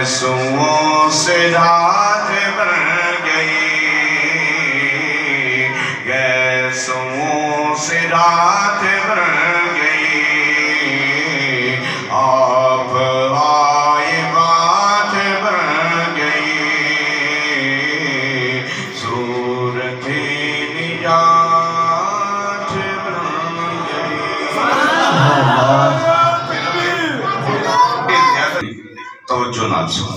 گیسوں سے رات بن گئی، گیسوں سے رات بن گئی، آپ آئے بات بن گئی، صورت نجات بن گئی۔ توجہ نال سن،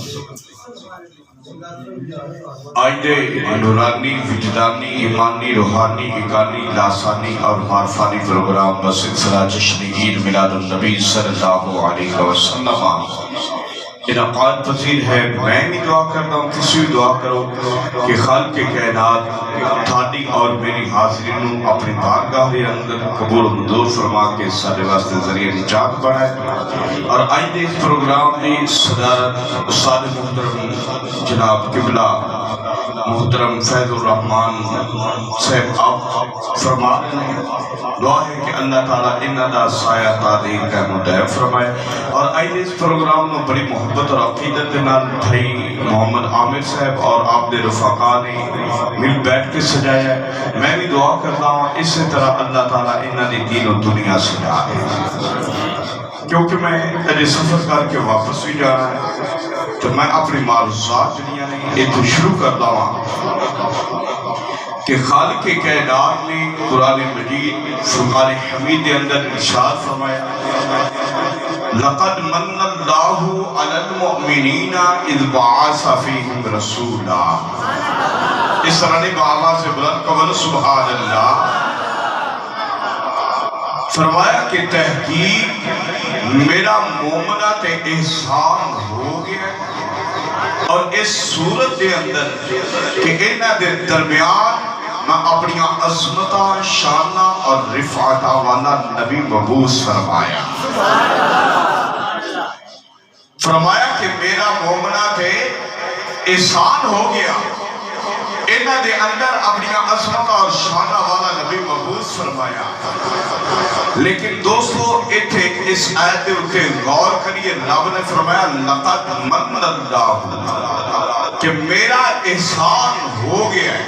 آئیے نورانی، وجدانی، ایمانی، روحانی، ایقانی، لاسانی اور معرفانی پروگرام بسلسلہ جشن عید میلاد النبی صلی اللہ علیہ وسلم انعقاد پذیر ہے۔ میں بھی دعا کرتا ہوں، کسی بھی دعا کرو کہ خالق کائنات تھاڑی اور میری حاضرین اپنی بارگاہ کے اندر قبول و منظور فرما کے سارے واسطے ذریعہ نجات بڑھائے۔ اور آئندہ اس پروگرام کی صدارت استاد محترم جناب قبلہ محترم فیض الرحمن صاحب آپ فرما رہے ہیں۔ دعا ہے کہ اللہ تعالیٰ انہاں دا سایہ تعلیم کا مدعو فرمائے۔ اور آئندہ اس پروگرام میں بڑی محبت اور عقیدت کے نال بھائی محمد عامر صاحب اور آپ دے رفقا نے مل بیٹھ کے سجایا ہے۔ میں بھی دعا کرتا ہوں اسی طرح اللہ تعالیٰ انہاں دی دین و دنیا سجا ہے، کیونکہ میں اجے سفر کر کے واپس بھی جانا ہے تو میں اپنی معروضات جنیاں نے ایک شروع کرتا ہوں کہ خالق کائنات نے قرآن مجید فرقان حمید کے اندر ارشاد فرمایا لَقَدْ مَنَّ اللَّهُ عَلَى الْمُؤْمِنِينَ اِذْ بَعَثَ فِيهِمْ رَسُولًا۔ اس طرح نے بآواز بلند قول سبحان اللہ فرمایا کہ تحقیق میرا مومنہ تے احسان ہو گیا اور اس صورت دے اندر کہ انہاں دے درمیان میں اپنی عظمتہ شانہ اور رفعتہ والا نبی مبعوث فرمایا کہ میرا مومنہ تے احسان ہو گیا، انہاں دے اندر اپنی عظمتہ اور شانہ والا نبی مبعوث فرمایا۔ لیکن دوستو اتھے اس آیت دے اتے غور کریے، رب نے فرمایا لَقَدْ مَنَّ اللَّهُ کہ میرا احسان ہو گیا ہے۔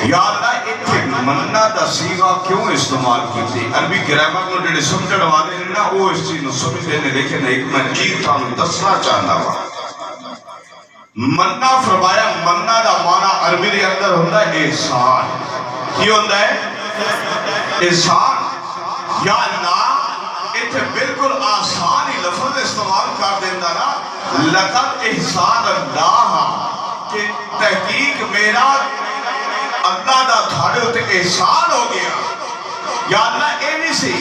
یا اللہ اتھے منہ دا سیغہ کیوں استعمال کی تھی؟ عربی گرامر میں جڑے سمجھڑ والے ہیں نا وہ اس چیز نو سمجھ لینے، لیکن ایک میں چیز تھانو دسنا چاہتا ہوں۔ منہ فرمایا منہ دا معنی عربی دے اندر ہوندہ ہے احسان۔ کیوں ہوندہ ہے؟ احسان۔ یا اللہ اتھے بالکل آسانی لفظ استعمال کر دیندہ نا لَقَدْ احسان اللہ کہ تحقیق میرا اللہ دا تھاڑے ہوتے احسان ہو گیا۔ یا اللہ اے نہیں سی،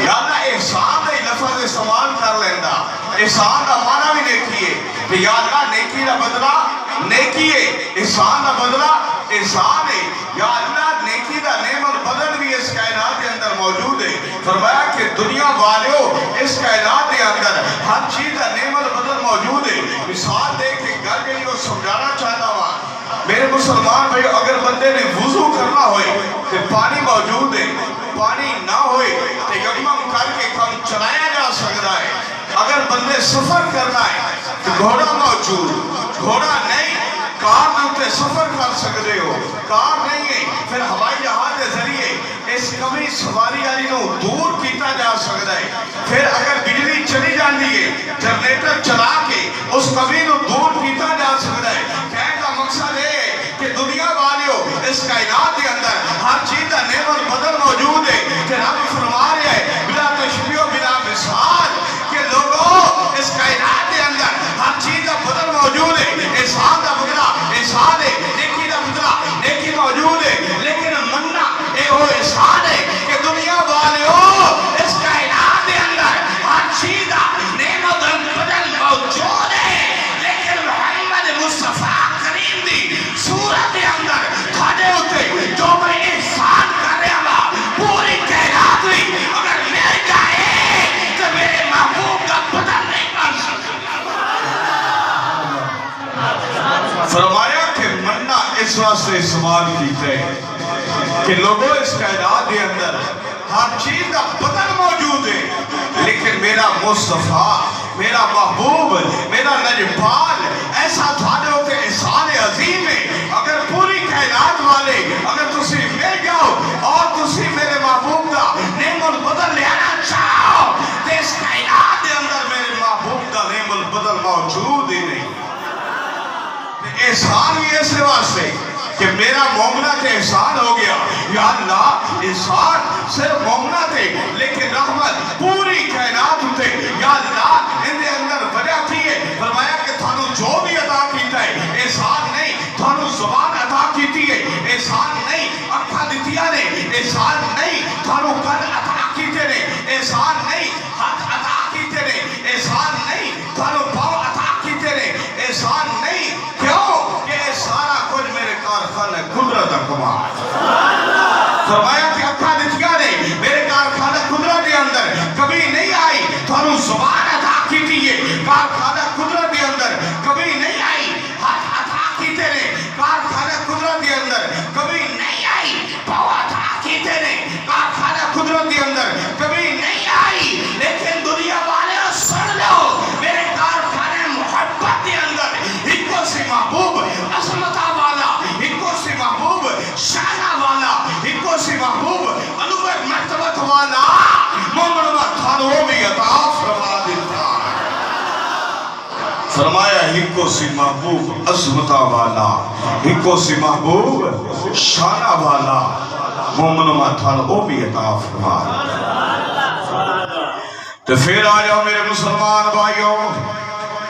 یا اللہ احسان دا لفظ استعمال کر لیندہ، احسان دا معنی بھی نیکیے کہ یا اللہ نیکی دا بدلہ نیکی ہے، احسان دا بدلہ احسان ہے۔ یا اللہ نیکی دا نعمت بدل بھی اس کائنات کے اندر موجود ہے۔ فرمایا کہ دنیا والیوں اس کائنات کے اندر ہر چیز دا نعمت بدل موجود ہے۔ مثال دے کے گھر گئی کو سمجھانا چاہتا ہوا میرے مسلمان بھائی، اگر بندے نے وضو کرنا ہوئے تو پانی موجود ہے، پانی نہ ہوئے تو یکمم کر کے کام چلایا جا سکتا ہے۔ اگر بندے سفر کرنا ہے تو گھوڑا موجود، گھوڑا نہیں کار دوتے سفر کر سکتے ہو، کار نہیں ہے پھر ہوائی جہاز کے ذریعے اس کمی سواری آلی نو دور کیتا جا سکتا ہے۔ پھر اگر بجلی چلی جاندی ہے جنریٹر چلا کے اس کمی نو دور کیتا جا سکتا ہے۔ کہنے کا مقصد ہے کہ دنیا والیوں اس کائنات کے اندر ہر چیز کا نعمت بدل موجود ہے کہ رب فرما رہے ہیں بلا تشبیہ و بلا مثال کہ لوگوں اس کائنات کے اندر ہر چیز کا بدل موجود ہے۔ احسان کا بدلہ احسان ہے، نیکی کا بدلہ نیکی موجود ہے، لیکن مننا اے وہ احسان ہے کہ دنیا والیوں اس کائنات کے اندر ہر چیز کا نعمت بدل موجود ہے، لیکن محمد مصطفیٰ کریم دی صورت کے اندر تھاڑے ہوتے جو میں احسان کر رہا ہوا پوری کائنات ہوئی اگر میرے جائے تو میرے محبوب کا بدل نہیں کر سکتا۔ فرمایا کہ منہ اس واسطے استعمال کیتے ہیں کہ لوگوں اس کائنات کے اندر ہر چیز کا بدل موجود ہے، لیکن میرا مصطفیٰ، میرا محبوب، میرا میرا لجپال ایسا تھاڑے ہوتے احسان عظیم ہے اگر پوری کائنات والے اگر تسی مل جاؤ اور تسی میرے محبوب دا نعم البدل لینا چاہو تو اس کائنات دے اندر میرے محبوب دا نعم البدل موجود ہی نہیں. احسان بھی ایسے واسطے کہ میرا مومنہ تے احسان ہو گیا. یا اللہ احسان صرف مومنہ تے لیکن رحمت پوری کائنات ہوتے. یا اللہ ان دے اندر وجہ تھی ہے فرمایا کہ تھانو جو بھی عطا کیتا ہے احسان نہیں تھانو زبان عطا کیتی ہے احسان نہیں اکھا دتیا نے احسان نہیں تھانو کن عطا کیتے نے احسان نہیں ہاتھ عطا کیتے نے احسان نہیں تھانو پاؤ عطا کیتے نے احسان نہیں. کیوں کہ سارا کچھ میرے کارخانہ قدرت کمال. فرمایا کہ اکھا دتیا نے میرے کارخانہ قدرت کے اندر کبھی نہیں آئی تھانو زبان عطا کیتی ہے کارخانہ قدرت کے اندر کبھی نہیں آئی ہاتھ عطا کیتے نے کارخانہ قدرت کے اندر کبھی نہیں آئی پاؤ عطا کیتے نے کارخانہ قدرت کے اندر کبھی نہیں آئی. لیکن دنیا والے سن لو میرے کارخانہ محبت کے اندر ایک سی محبوب عظمتہ والا ایک سی محبوب شانہ والا ایک سی محبوب انوبت مرتبت والا مومن تھانو بھی عطا فرما دیتا. فرمایا ہکو سی محبوب عظمتہ والا ہکو سی محبوب شانہ والا مومن تھانو بھی عطا فرما دیتا. تو پھر آ جاؤ میرے مسلمان بھائیوں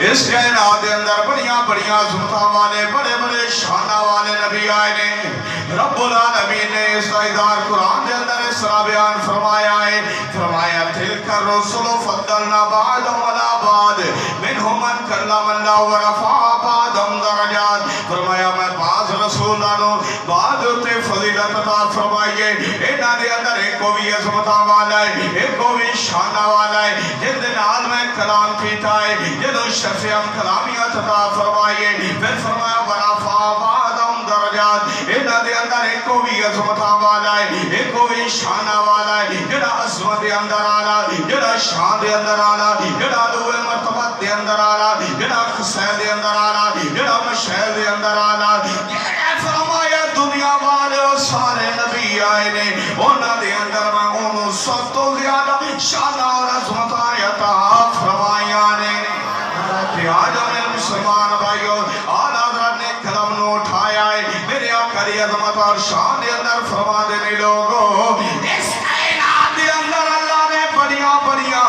اس کائنات کے اندر بڑیاں بڑیاں عظمتاں والے بڑے بڑے شانہ والے نبی آئے نے. رب العالمین نے اس ادار قرآن کے اندر اس طرح بیان فرمایا ہے. فرمایا تلک الرسل فضلنا بعضهم علی بعض منهم من کلم اللہ ورفع بعضهم درجات. فرمایا میں بعض رسولانوں بعض تے فضیلت عطا فرمائیے انہاں دے اندر ایک کوئی عظمتاں والا ہے ایک کوئی شانہ والا ہے جن دے نال میں کلام کیتا ہے جنہوں شفیعم کلامیت عطا فرمائیے. پھر فرمایا ورفع بعضهم درجات انہاں دے اندر ایک کوئی عظمتاں والا ہے ایک کوئی شانہ والا ہے جڑا عظمت دے اندر آنا جڑا شان دے اندر آنا جڑا دوے مرتبت دے اندر آنا جڑا خسین دے اندر آنا جڑا مشہل دے اندر آنا. فرمایا دنیا والے سارے نبی آئے نے انہاں دے اندر میں انہوں سب تو زیادہ شانہ اور عظمتاں عطا فرمائیاں نے. آج میرے مسلمان بھائیوں آل حضرت نے قلم نو اٹھایا ہے میرے آقا دی عظمت اور شان دے اندر فرما دینے لوگوں اس کائنات دے اندر اللہ نے بڑیاں بڑیاں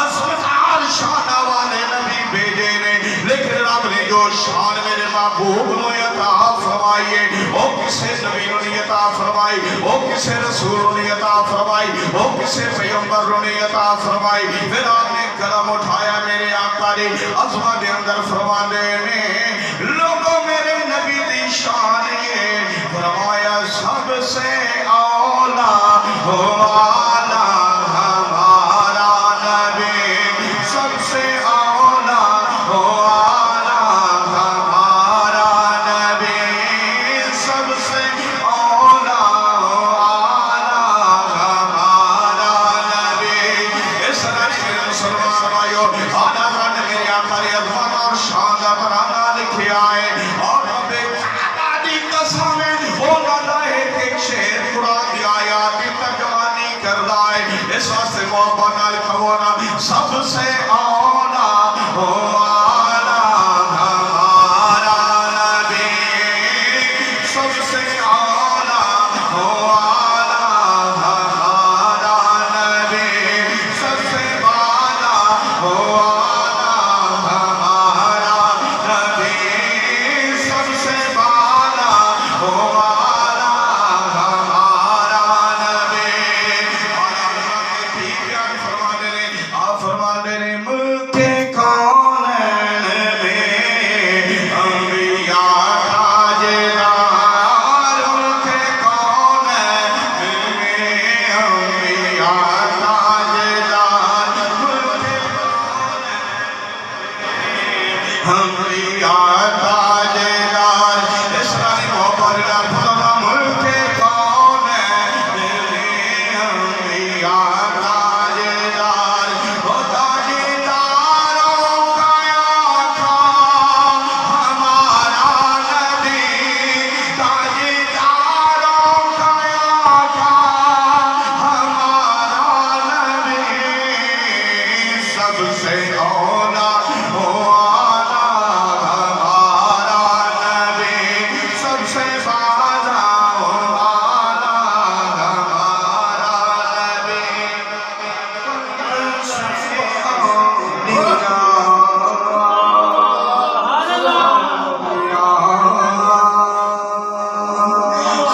عظمت اور شانہ والے نبی بھیجے نے. لیکن رب نے جو شان میرے محبوب نو عطا فرمائی ہے وہ کسے نبی نو عطا فرمائی وہ کسے رسول نو عطا فرمائی وہ کسے پیغمبر نو عطا فرمائی. پھر آپ نے قلم اٹھایا میرے آقا دی عظمت دے اندر فرما دینے لوگوں میرے نبی دی شان ہے. فرمایا سب سے اولا والا ہمارا نبی سب سے اولا والا ہمارا نبی سب سے اولا والا ہمارا نبی. اس طرح میرے مسلمان بھائیوں آدھا نے میرے آقا دی عظمت اور شان کا ترانہ لکھیا ہے اور رب کعبہ دی قسم ہے وہ اللہ ایک شعر قرآن دی آیات کی ترجمانی کردا ہے. اس واسطے محبت نال کہو نا سب سے اولا والا ہمارا نبی سب سے اولا والا ہمارا نبی سب سے والا والا ہمارا نبی سب سے والا والا ہمارا نبی. اور اللہ کے ٹھیک بیان فرما دے رہے آپ فرما دے رہے ملک کونین میں انبیاء تاجدار ملک کونین میں انبیاء تاجدار ملک انبیاء تاجدار. اس طرح محبت نال فرما ملک کونین میں انبیاء تاجدار وہ تاجدار سب سے اولا ہو آلہ ہمارا نبی سب سے بالا ہو آلہ ہمارا نبی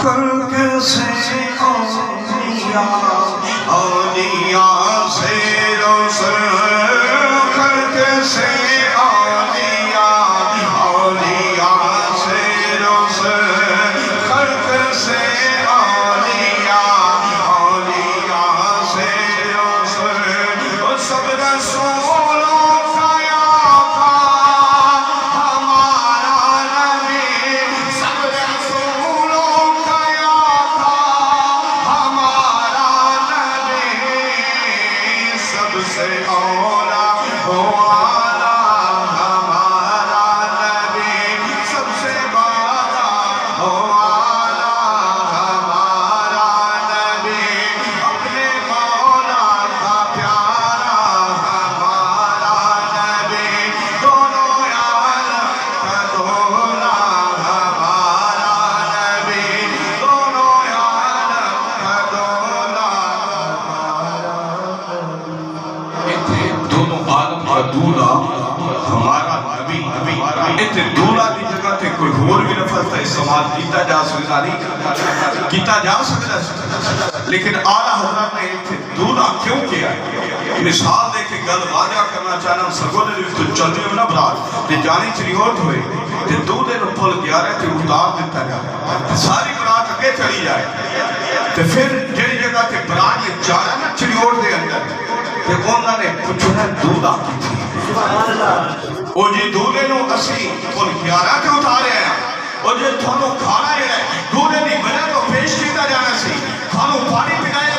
خلق سے اولیاء سے روشن خلق سے اولیاء سے روشن خلق سے اولیاء سے روشن سب رسولوں کا آقا ہمارا نبی سب رسولوں کا آقا ہمارا نبی سب سے اولا ہو آلہ ہمارا نبی سب سے بالا ہو آلہ ہمارا نبی اپنے مولا کا پیارا ہمارا نبی دونوں عالم کا دولا ہمارا نبی دونوں عالم کا دولا اتنے دونوں عالم کا دولا ہمارا نبی اتنے دولا دی جگہ تے کوئی اور بھی لفظ تا استعمال کیتا جا سکتا نہیں کیتا جا سکتا لیکن اعلیٰ حضرت نے اتنے دولا کیوں کیا مثال دے کے گل واضح کرنا چاہنا سگوں نے تو چلنے میں نہ برات تے جانی چلی ہوت ہوئے تے دودے نو پل گیا رہے تے اتار دیتا جائے ساری برات اگے چلی جائے تے پھر جڑی جگہ تے برات یہ جانا نا چلی ہوت دے اندر تے انہوں نے پوچھنا دولا کی تھی وہ جی دودے نو اسی پل گیا رہے تے اتارے ہیں اور جی تھانو کھانا ہی رہے دودے نہیں بجا تو پیش کیتا جانا سی تھانو پانی پنایا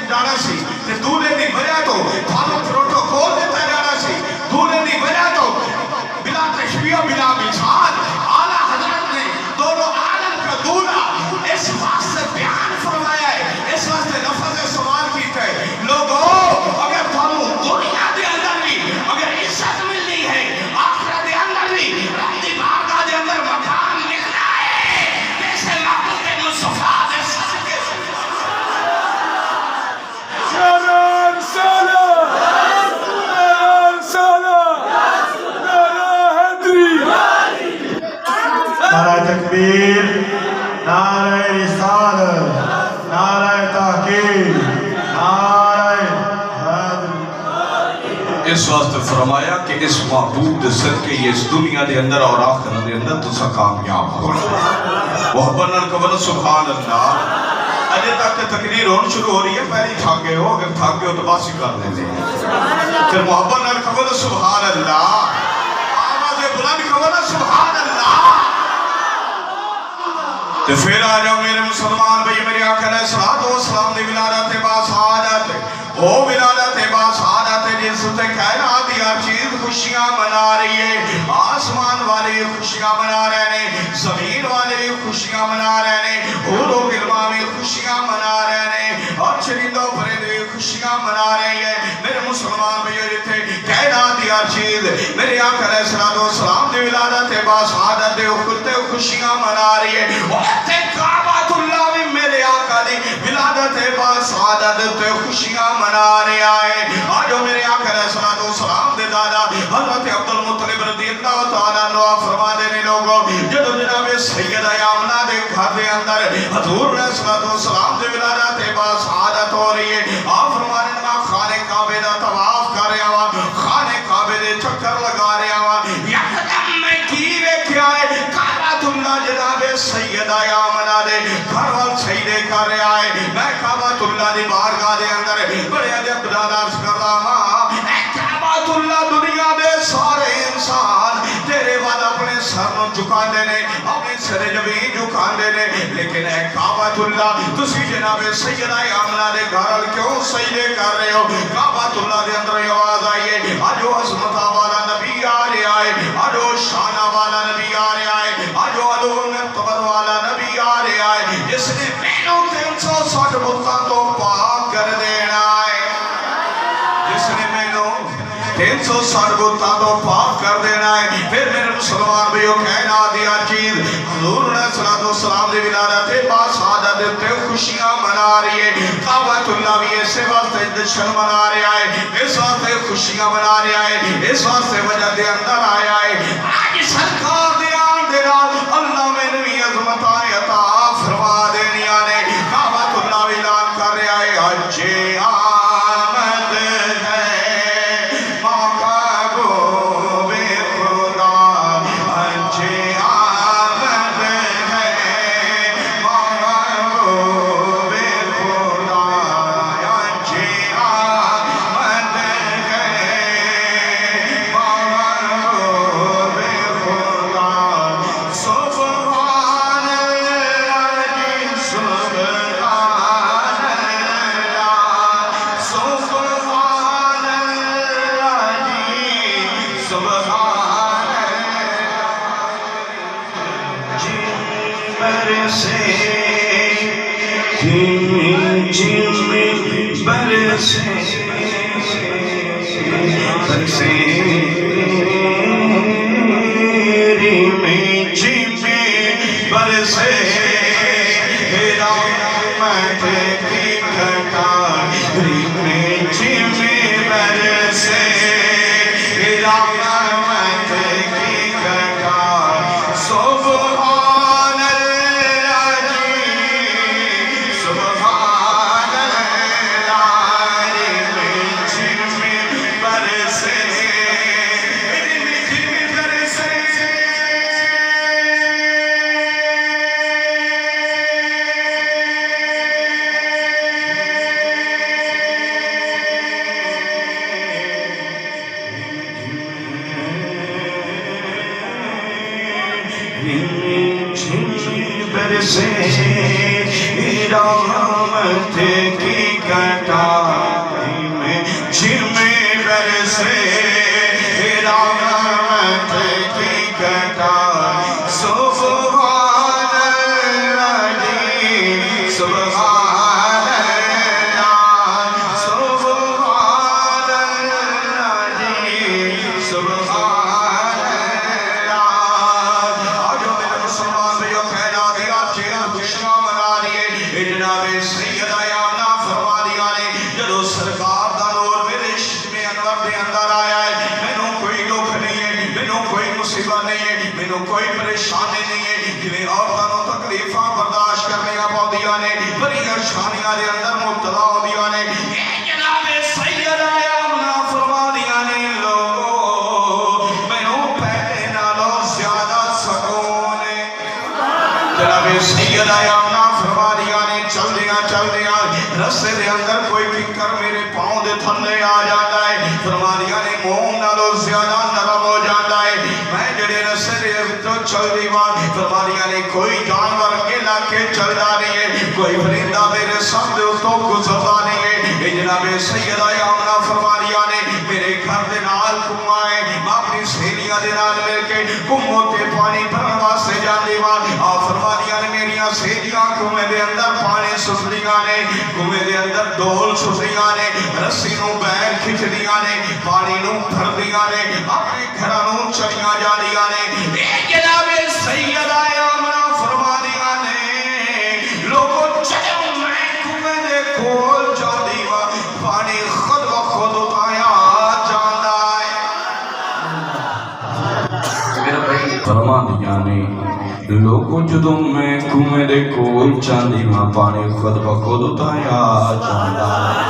جانا سی تے دودے نہیں بجا تو تھانو پروٹوکول دیتا جانا سی دودے نہیں بجا تو بلا تشبیہ بلا مثال اعلیٰ حضرت نے دونوں عالم کا دولا اس واسطے بیان فرمایا ہے اس واسطے لفظ سوال کیتا ہے لوگوں اگر تھانو دنیا دے اندر بھی اگر عزت ملنی ہے آخرت دے اندر بھی رب دی بارگاہ دے اندر مقام ملنا ہے جیسے محبوب مصطفیٰ دے صدقے نعرہ رسالہ نعرہ رسالہ نعرہ حیدری نعرہ تکبیر نعرہ رسالت نعرہ تحقیق نعرہ حیدری اس واسطے فرمایا کہ اس محبوب دے صدقے یہ اس دنیا دے اندر اور آخرت دے اندر تو سا کامیاب ہو محبت نال قبل سبحان اللہ اجے تک تقریر ہون شروع ہو رہی ہے پہلی تھک گئے ہو اگر تھک گئے ہو تو باسی کر لیں گے پھر محبت نال قبل سبحان اللہ آواز بلند قبل سبحان اللہ تو پھر آ جاؤ میرے مسلمان بھئی میری آقا علیہ السلام دی ولادت با سعادت او ولادت با سعادت جس تے کائنات دی ہر چیز خوشیاں منا رہی ہے آسمان والے خوشیاں منا رہے ہیں زمین والے خوشیاں منا رہے ہیں حور و غلمان میں خوشیاں منا رہے ہیں اور چرندوں پرندے خوشیاں منا رہے ہیں میرے مسلمان بھائیو جتھے کائنات دی ہر چیز میرے آقا علیہ السلام دی ولادت با سعادت دے اخرتے خوشیاں منا رہی ہے وقت کعبۃ اللہ میں میرے آقا دی ولادت با سعادت تے خوشیاں منا رہا ہے آجو میرے آقا علیہ السلام دے دادا حضرت عبدالمطلب رضی اللہ تعالیٰ عنہ فرما دینے لوگوں جدو جناب سیدہ آمنہ دے گھر دے اندر حضور علیہ السلام دے ولادت با سعادت ہو رہی ہے آپ فرمانے لگا خانے کعبے دا طواف کر رہا ہوا خانے کعبے دے چکر لگا رہا ہوا یکدم میں کی ویکھیا ہے کعبۃ اللہ جناب سیدہ آمنہ دے گھر وال سجدے کر رہا ہے میں کعبۃ اللہ دی بارگاہ دے اندر بڑے ادب نال عرض کر رہا ہاں اے کعبۃ اللہ دنیا دے سارے انسان تیرے بعد اپنے سر نو جھکاندے نے اپنے سر جویں جھکاندے نے لیکن اے کعبۃ اللہ تسی جناب سیدہ آمنہ دے گھر وال کیوں سجدے کر رہے ہو کعبۃ اللہ دے اندر آواز آئی ہے آجو عظمت والا نبی آ رہا ہے آجو شان والا نبی آ رہا ہے آجو علو مرتبت والا نبی آ رہا ہے جس نے مینوں 360 بتاں تو پاک کر دینا ہے جس نے مینوں 360 بتوں تو پاک کر دینا ہے. پھر میرے مسلمان بھائیو کہنا دیا چیز حضور علیہ الصلوۃ والسلام دی ولادت باصادت تے خوشیاں منا رہی ہے. کعبۃ اللہ بھی اس واسطے جشن منا رہا ہے, اس واسطے خوشیاں منا رہا ہے, اس واسطے وجہ دے اندر آیا ہے. آج سرکار دے آن دے نال اللہ میں نوی عظمتاں عطا فرما دینیاں نے. کعبۃ اللہ بھی اعلان کر رہا ہے حج آمد ہے محبوب خدا, حج آمد ہے محبوب خدا, حج آمد ہے محبوب خدا. سبحان اللہ سبحان اللہ سبحان اللہ سبحان برسے برسے برسے برسے رحمت کی کٹار میں برسے رحمت کی کٹار. سبحان اللہ سبحان اللہ برسے برسے رحمت کی کٹار میں جھم برسے رحمت کی کٹار. سبحان اللہ سبحان اللہ سبحان اللہ سبحان اللہ. آج میرے مسلمان بھائیو کہنا دیا چیز خوشیاں منا رہی ہے. جناب سید آمنہ فرما دیا نے جدو سرکار دا نور میرے عشق میں انور دے اندر آیا ہے, مینوں کوئی دکھ نہیں ہے, مینوں کوئی مصیبت نہیں ہے, مینوں کوئی پریشانی نہیں ہے. جویں عورتاں تکلیفاں برداشت کرنیاں پاؤندیاں نے, بڑی پریشانیاں دے اندر مبتلا ہوندیاں نے, جناب سید آمنہ فرما دیا نے لوگو مینوں پہلے نالوں زیادہ سکون ہے. جناب سید آمنہ فرما دیا نے چل دیا رسے دے اندر کوئی کنکر میرے پاؤں دے تھلے آ جاتا ہے. فرما دیا نے موم نالوں زیادہ نرم ہو جاتا ہے. میں جڑے رسے دے وچوں چل دی واں فرما دیا نے کوئی جانور اکیلا کے چل جا رہی ہے, کوئی پرندہ میرے سر دے اتوں گزرتا نہیں ہے. جناب سید آمنہ فرما دیا نے میرے گھر دے نال کنواں ہے, میں اپنی سہیلیاں دے نال مل کے کنواں تے پانی بھرن واسطے جاندی واں. فرما دیا نے میریاں سہیلیاں کنویں دے اندر پانی سٹدیاں نے, کنویں دے اندر ڈول سٹدیاں نے, رسی نوں بیر کھچدیاں نے, پانی نوں بھردیاں نے, اپنے گھراں نوں چلیاں جاندیاں نے. جناب سید آمنہ فرما دیا نے لوگوں چلو میں کنویں دے کول جاندی واں, پانی خود بخود اتایا جاندا ہے. میرا بھائی فرما دیا نے لوگوں جدوں میں کنویں دے کول چاندی ماں پانی خود بخود اتایا جاندا ہے.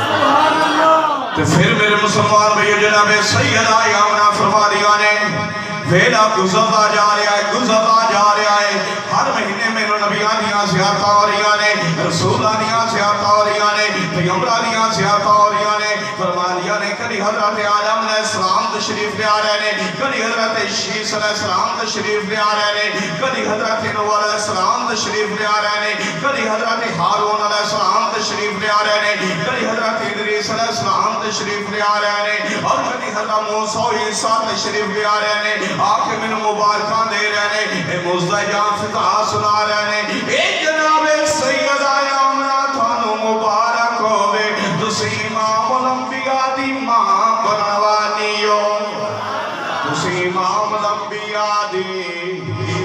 تو پھر میرے مسلمان بھائی جناب سید آمنہ فرما دیا نے ویلا گزرتا جا رہا ہے, گزرتا جا رہا ہے. ہر مہینے میرے نبیاں دیاں زیارتاں ہو رہیاں نے, رسولاں دیاں زیارتاں ہو رہیاں نے, پیغمبراں دیاں زیارتاں ہو رہیاں نے. فرما دیا نے کبھی حضرت آدم علیہ السلام تشریف لے آ رہے نے, کبھی حضرت شیس علیہ السلام تشریف لے آ رہے نے, کبھی حضرت نوح علیہ السلام تشریف لے آ رہے نے, کبھی حضرت ہارون علیہ السلام تشریف لے آ رہے نے, کبھی حضرت ادریس علیہ السلام تشریف لے آ رہے نے, اور کبھی حضرت موسیٰ و عیسیٰ تشریف لے آ رہے نے. آکے میں مبارکاں دے رہے نے, اے مزدہ جان فتح سنا رہے نے. اے جناب سید آمنہ تھانو مبارک ہوئے, تسی امام الانبیاء دی ماں بنوانی ہو. تسی امام الانبیاء دی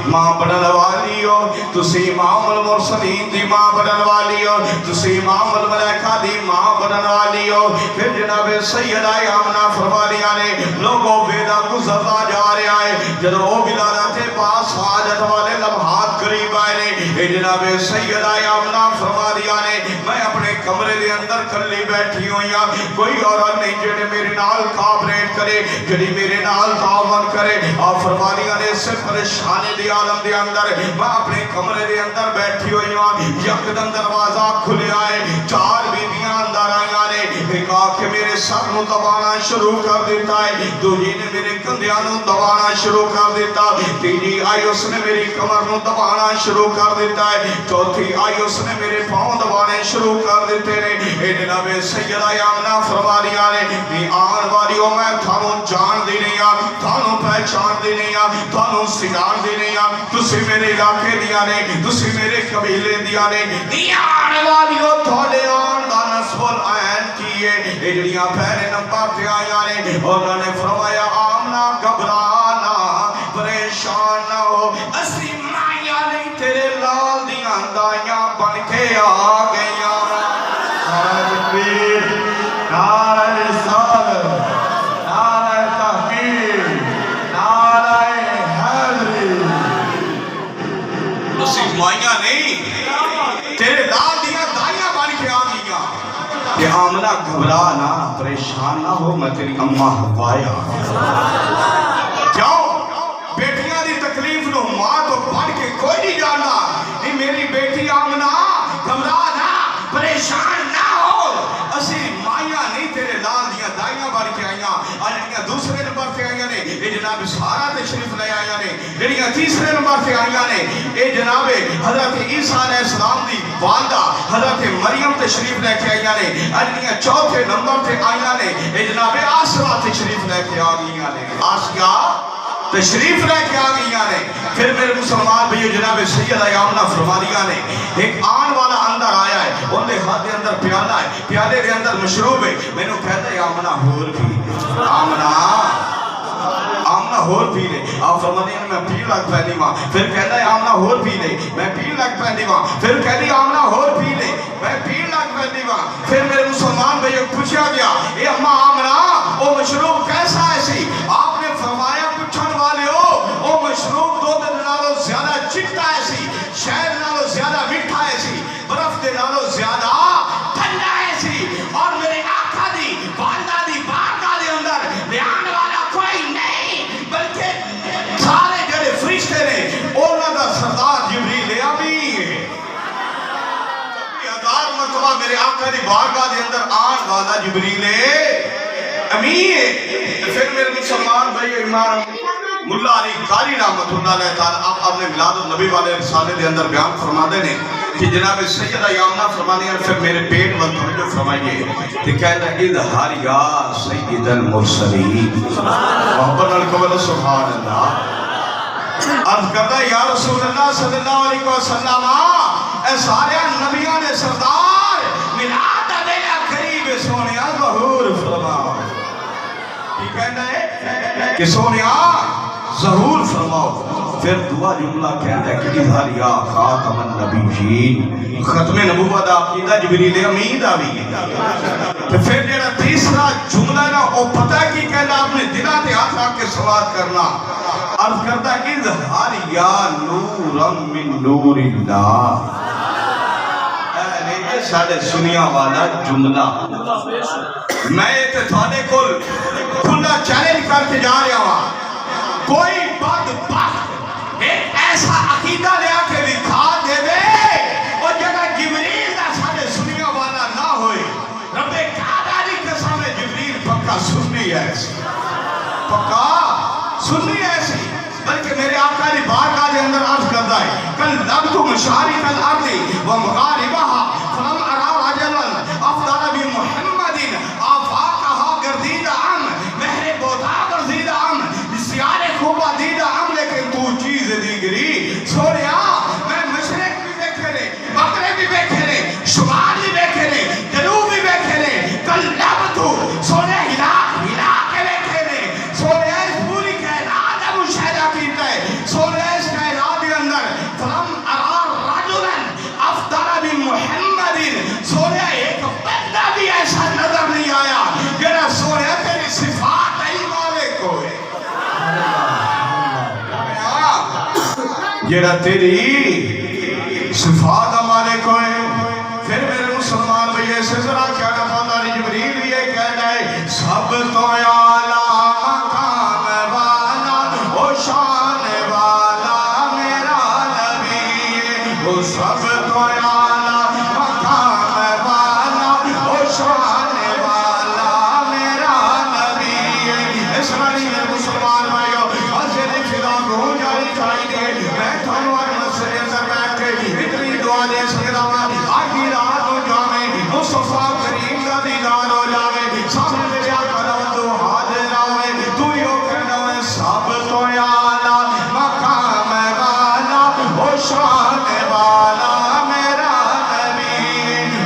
ماں بنن والی ہو تسی امام المرسلین دی ماں بنن والی ہو تسی امام الملائکہ دی ماں بنن والی ہو پھر جناب سیدہ آمنہ فرمانیاں نے لوگوں بیدہ گزرتا جا رہا ہے جب وہ ولادت پاس حاجت والے لمحات قریب آئے نے جناب سیدہ آمنہ فرمانیاں نے میں اپنے کمرے دے اندر کلی بیٹھی ہوئی ہاں کوئی عورت نہیں جڑے میرے نال کابریٹ کرے جڑی میرے نال تعاون کرے اور فرمانیاں نے سے پریشانی دی عالم دے اندر میں اپنے کمرے دے اندر بیٹھی ہوئی ہوں یکدم دروازہ کھلے آئے چار بیویاں اندر آئیاں نے ایک آکے میرے سر نو دبانا شروع کر دیتا ہے دوجی نے میرے کندھیاں نو دبانا شروع کر دیتا تیجی آئی اس نے میری کمر نو دبانا شروع کر دیتا ہے چوتھی آئی اس نے میرے پاؤں دبانے شروع کر دیتے نے اے جناب سیدہ آمنہ فرمانیاں نے آن والیوں میں تھانوں جان دی نہیں آ تھانوں پہچان دی نہیں آ تھانوں سیان دی نہیں آ تسی میرے علاقے دیا نے تسی میرے قبیلے دیا نے آن والیوں تھوڑے آن دا نصب العین کیے اجڑیاں پہلے نمبر تے آیا نے اور انہوں نے فرمایا آمنہ گھبرانا پریشان نہ ہو اسی مائیاں نہیں تیرے لال دیاں دائیاں بن کے آ گئیاں تکبیر نعرہ رسالت نعرہ تحقیق نعرہ حیدری اسی مائیاں نہیں تیرے لال دیاں دائیاں بن کے آ گئیاں کہ آمنہ گھبرانا پریشان نہ ہو میں تیری اماں حوایا کیوں بیٹیاں دی تکلیف نو ماں تو پڑھ کے کوئی نہیں جانا نہیں میری بیٹی آمنہ گھبرانا پریشان نہ ہو اسی مائیاں نہیں تیرے لال دیاں دائیاں بن کے آئیاں جڑیاں دوسرے نمبر تے آئیاں نے اے جناب سارا تشریف لے آئیاں نے جڑیاں تیسرے نمبر تے آئیاں نے اے جناب حضرت عیسیٰ علیہ السلام دی والدہ حضرت مریم تشریف لے کے آئیاں نے جڑیاں چوتھے نمبر تے آئیاں نے اے جناب آسرا تشریف لے کے آئیاں نے آسیا تشریف لے کے آ گئی نے پھر میرے مسلمان بھائیو جناب سیدہ آمنہ فرمانیاں نے ایک آن والا اندر آیا ہے ان دے ہاتھ دے اندر پیالہ ہے پیالے دے اندر مشروب ہے میں نے کہتا ہے آمنہ ہور بھی آمنہ ہور پی لے آپ فرمانیاں نے میں پی لگ پہنی ماں پھر کہتا ہے آمنہ ہور پی لے میں پی لگ پہنی ماں پھر کہتی آمنہ ہور پی لے میں پی لگ پہنی ماں پھر میرے مسلمان بھائیو پوچھا گیا اے اماں آمنہ وہ مشروب کیسا ہے سی آپ نے فرمایا پوچھن والے ہو وہ مشروب دو دن نالو زیادہ چٹا ہے سی شہد نالو زیادہ مٹھا ہے سی برف دے نالو زیادہ ٹھنڈا ہے سی اور میرے آقا دی والدہ دی بارگاہ دے اندر بیان والا کوئی نہیں بلکہ سارے جڑے فرشتے نے انہاں دا سردار جبریل امین ہے ہزار مرتبہ میرے آقا دی بارگاہ دے اندر آن والا جبریل امین پھر میرے مسلمان بھائی امام ملا علی قاری رحمت اللہ علیہ تعالیٰ آپ اپنے میلاد النبی والے رسالے دے اندر بیان فرما دے نے کہ جناب سیدہ آمنہ فرمانی ہے پھر میرے پیٹ میں توجہ فرمائیے کہ کہتا ہے اظہار یا سید المرسلین محبت القبل سبحان اللہ عرض کرتا ہے یا رسول اللہ صلی اللہ علیہ وسلم اے سارے نبیان سردار میلاد دے قریب سونیا ظہور فرماؤ کی کہنا ہے کہ سونیا ظہور فرماؤ پھر دعا جملہ کہتا ہے کہ اظہار یا خاتم النبیین ختم نبوت عقیدہ جبریل امین آوی پھر جڑا تیسرا جملہ نا وہ پتہ کی کہنا اپنے دلہ تے ہاتھ رکھ کے سوال کرنا عرض کرتا ہے کہ اظہار یا نورم من نور اللہ ساڑھے سنیا والا جملہ میں تے تھوڑے کل کھلا چیلنج کر کے جا رہا ہوں کوئی بدبخت ایک ایسا عقیدہ لیا کے دکھا دے دے اور جگہ جبریل نہ ساڑھے سنیا والا نہ ہوئے رب کعبہ دی قسم جبریل پکا سننی ایسی پکا سننی ایسی بلکہ میرے آقا دی بارگاہ دے اندر عرض کرتا ہے کل لبت مشارک الارض و مغاربها فلم ارا رجلا افضل بمحمد آفاقها گردید عام مہر بودا گردید عام بسیار خوبہ دید عام لیکن تو چیز دیگری سوریا میں مشرق بھی دیکھے لے مغرب بھی دیکھے لے شمال بھی دیکھے لے جنوب بھی دیکھے لے کل لبت سوریا ہلا کے دیکھے لے سوریا اس پوری کہنا جڑا تیری صفات دا مالک ہوئے. پھر میرے مسلمان بھئی ایسے ذرا کیا نہ پاتا نہیں جبریل بھی یہ کہنا ہے سب تو اعلیٰ مقام والا او شان والا میرا نبی ہے. وہ سب تو اعلیٰ مقام والا او شان والا میرا نبی ہے. اس رانی میرے مسلمان بھائیو مسجد فدا کو جاری چاہیے. میں تھانو آج مسجد اندر بیٹھ کے اتنی دعا دے سکتا ہوں آگی رات ہو جاوے مصطفیٰ کریم کا دیدار ہو جاوے سامنے میرے آقا دا تو حاضر آوے تو یو کہنا ہے سب تو اعلیٰ مقام والا او شان والا میرا نبی.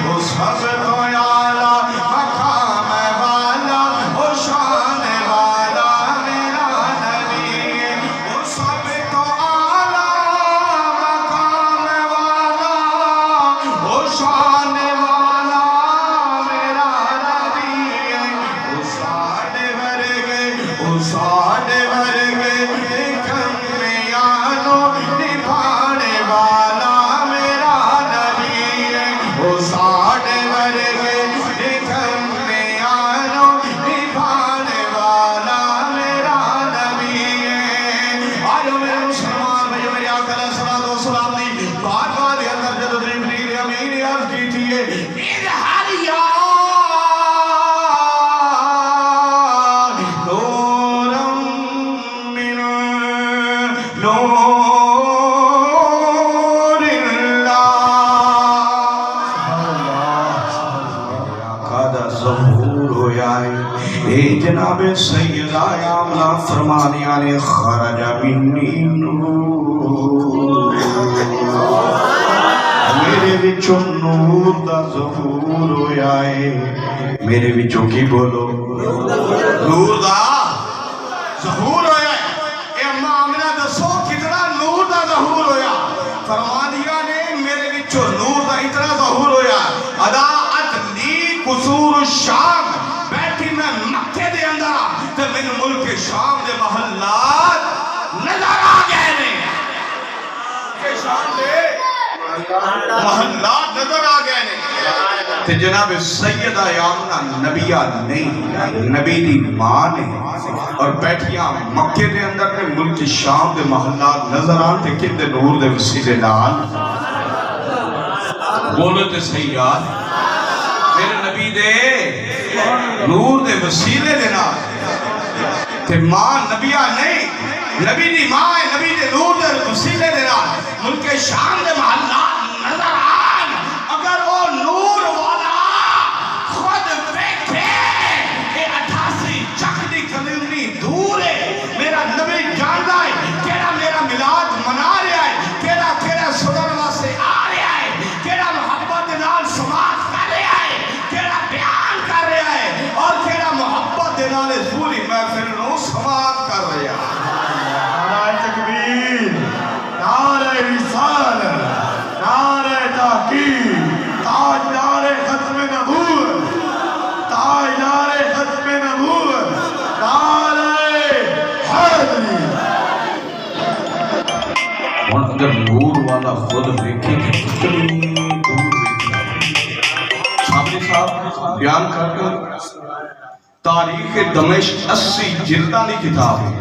وہ سب تو اعلیٰ مقام والا او شان والا میرا نبی. وہ سب تو اعلیٰ مقام والا او شان والا میرا نبی. وہ ساڑھے ورگے کمیانو نبھانے والا میرا نبی ہے. وہ ساڑھے ورگے کمیانو نبھانے والا میرا نبی ہے. آجو میرے مسلمان بھائیو میرے آقا علیہ الصلوۃ والسلام نے بار بار یہ اندر جدو جبریل امین عرض کی تھی اظہر یا نورم من نور اللہ. آقا دا ظہور ہویا ہے. اے جناب سیدہ آمنہ فرمانیاں نے خرج منی نور. میرے وچوں نور دا ظہور ہویا ہے. میرے وچوں کی بولو نور دا ظہور ہویا ہے. اے اماں آمنہ دسو کتنا نور دا ظہور ہویا. فرمانیاں نے میرے وچوں نور دا اتنا ظہور ہویا. اضاءت لی قصور الشام. بیٹھی میں مکے دے اندر تے میں ملک شام دے محلات نظر آ گئے نے. کہ شام دے محلات نظر آ گئے نے. تے جناب سیدہ آمنہ نبیہ نہیں نبی دی ماں نے اور بیٹھیاں مکے دے اندر نے ملک شام دے محلات نظر آن تے کتے نور دے وسیلے نال بولو تے صحیح یار میرے نبی دے نور دے وسیلے دے نال. تے ماں نبیہ نہیں نبی دی ماں ہے. نبی دے نور دے وسیلے دے نال ملک شام دے محلات نظر آن. اگر وہ نور والا خود بیٹھے اے 88 چک دی کلمنی دور ہے. میرا نبی جاندا ہے کیڑا میرا میلاد منا رہا ہے کیڑا صدر واسطے آ رہا ہے کیڑا محبت دے نال سماعت کر رہا ہے کیڑا بیان کر رہا ہے اور کیڑا محبت دے نال پوری محفل نو سماعت کر رہا ہے. نعرہ تکبیر، نعرہ رسالت، نعرہ تحقیق، تاجدار ختم نبوت، تاجدار ختم نبوت، نعرہ حیدری. اور اگر نور والا خود دیکھے تو کتنی دور دیکھنا. صاحب بیان کر کر تاریخ دمشق 80 جلدہ لی کتاب ہے.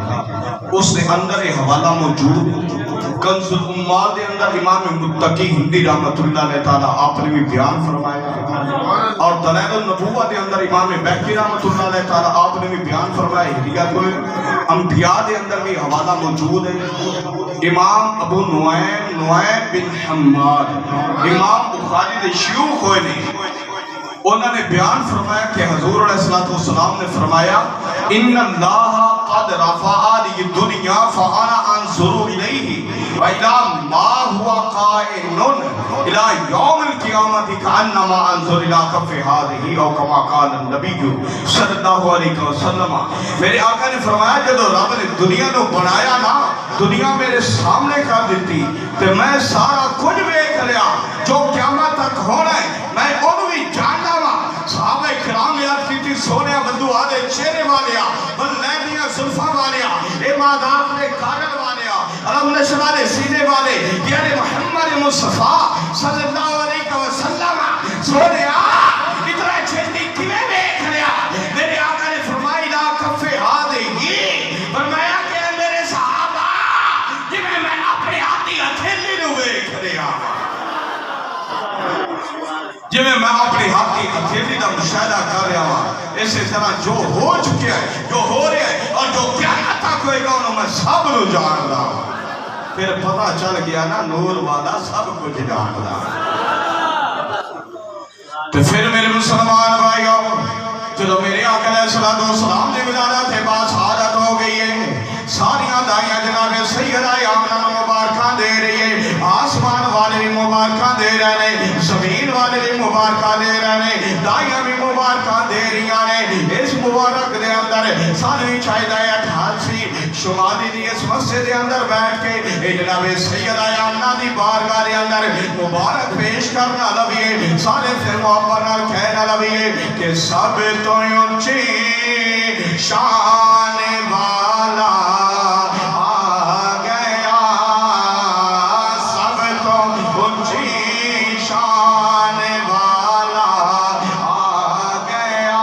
اس دے اندر حوالہ موجود. کنز الامال دے اندر امام متقی ہندی رحمت اللہ علیہ تعالیٰ آپ نے بھی بیان فرمایا. اور دلائل النبوہ دے اندر امام بہقی رحمت اللہ علیہ تعالیٰ آپ نے بھی بیان فرمایا. ہدیہ کوئی انبیاء دے اندر بھی حوالہ موجود ہے. امام ابو نعیم بن حماد امام بخاری دے شیوخ ہوئے نے. انہوں نے بیان فرمایا کہ حضور علیہ السلام نے فرمایا ان اللہ قد رفع لی الدنیا فانا انظر الیہ وَإِلَى مَا هُوَ قَائِنٌ إِلَى يَوْمِ الْقِيَامَةِ كَأَنَّمَا أَنظُرُ إِلَى كَفِّ هَذِهِ أَوْ كَمَا قَالَ النَّبِيُّ صلی اللہ علیہ وسلم. میرے آقا نے فرمایا جب رب نے دنیا کو بنایا نا دنیا میرے سامنے کر دیتی تو میں سارا کچھ دیکھ لیا جو قیامت تک ہونا ہے میں انہوں بھی جاننا وا. صحابہ کرام یاد کی تھی سونے بدو آدھے چہرے والیا بلینیاں زلفہ والیا امادات نے کاغل والیا علم نشر والے سینے والے یعنی محمد مصطفیٰ صلی اللہ علیہ وسلم سونے اتنا چھتی کیویں دیکھ لیا میرے آقا نے فرمائی لا کفے ہاتھے ہی فرمایا کہ میرے صحابہ جنہیں میں اپنے ہاتھی ہتھیلی نو دیکھ لیا جی میں اپنی ہاتھی ہتھیلی دا مشاہدہ کر رہا ہوں اسی طرح جو ہو چکے ہیں جو ہو رہے ہیں اور جو قیامت تک ہوئے گا انہوں میں سب نو جان رہا ہوں پھر پتہ چل گیا نا نور والا سب کچھ جان رہا تو پھر میرے مسلمان بھائیوں چلو میرے آقا علیہ السلام نے ولادت ہے بات سعادت ہو گئی ہے ساریاں دائیاں جناب سیدہ آمنہ مبارکہ دے رہی ہے آسمان والے بھی مبارکہ دے رہے ہیں زمین والے بھی مبارکہ دے رہے ہیں دائیاں بھی مبارکہ دے رہی ہیں اس مبارک دے اندر سالوی چاہیدہ ہے 88 شمالی دی اس مسجد دے اندر بیٹھ کے جناب سیدہ آمنہ دی بارگاہ دے اندر مبارک پیش کرنا لبیے سارے پھر محبت نال کہنا لبیے کہ سب تو اونچی شان والا آ گیا سب تو اونچی شان والا آ گیا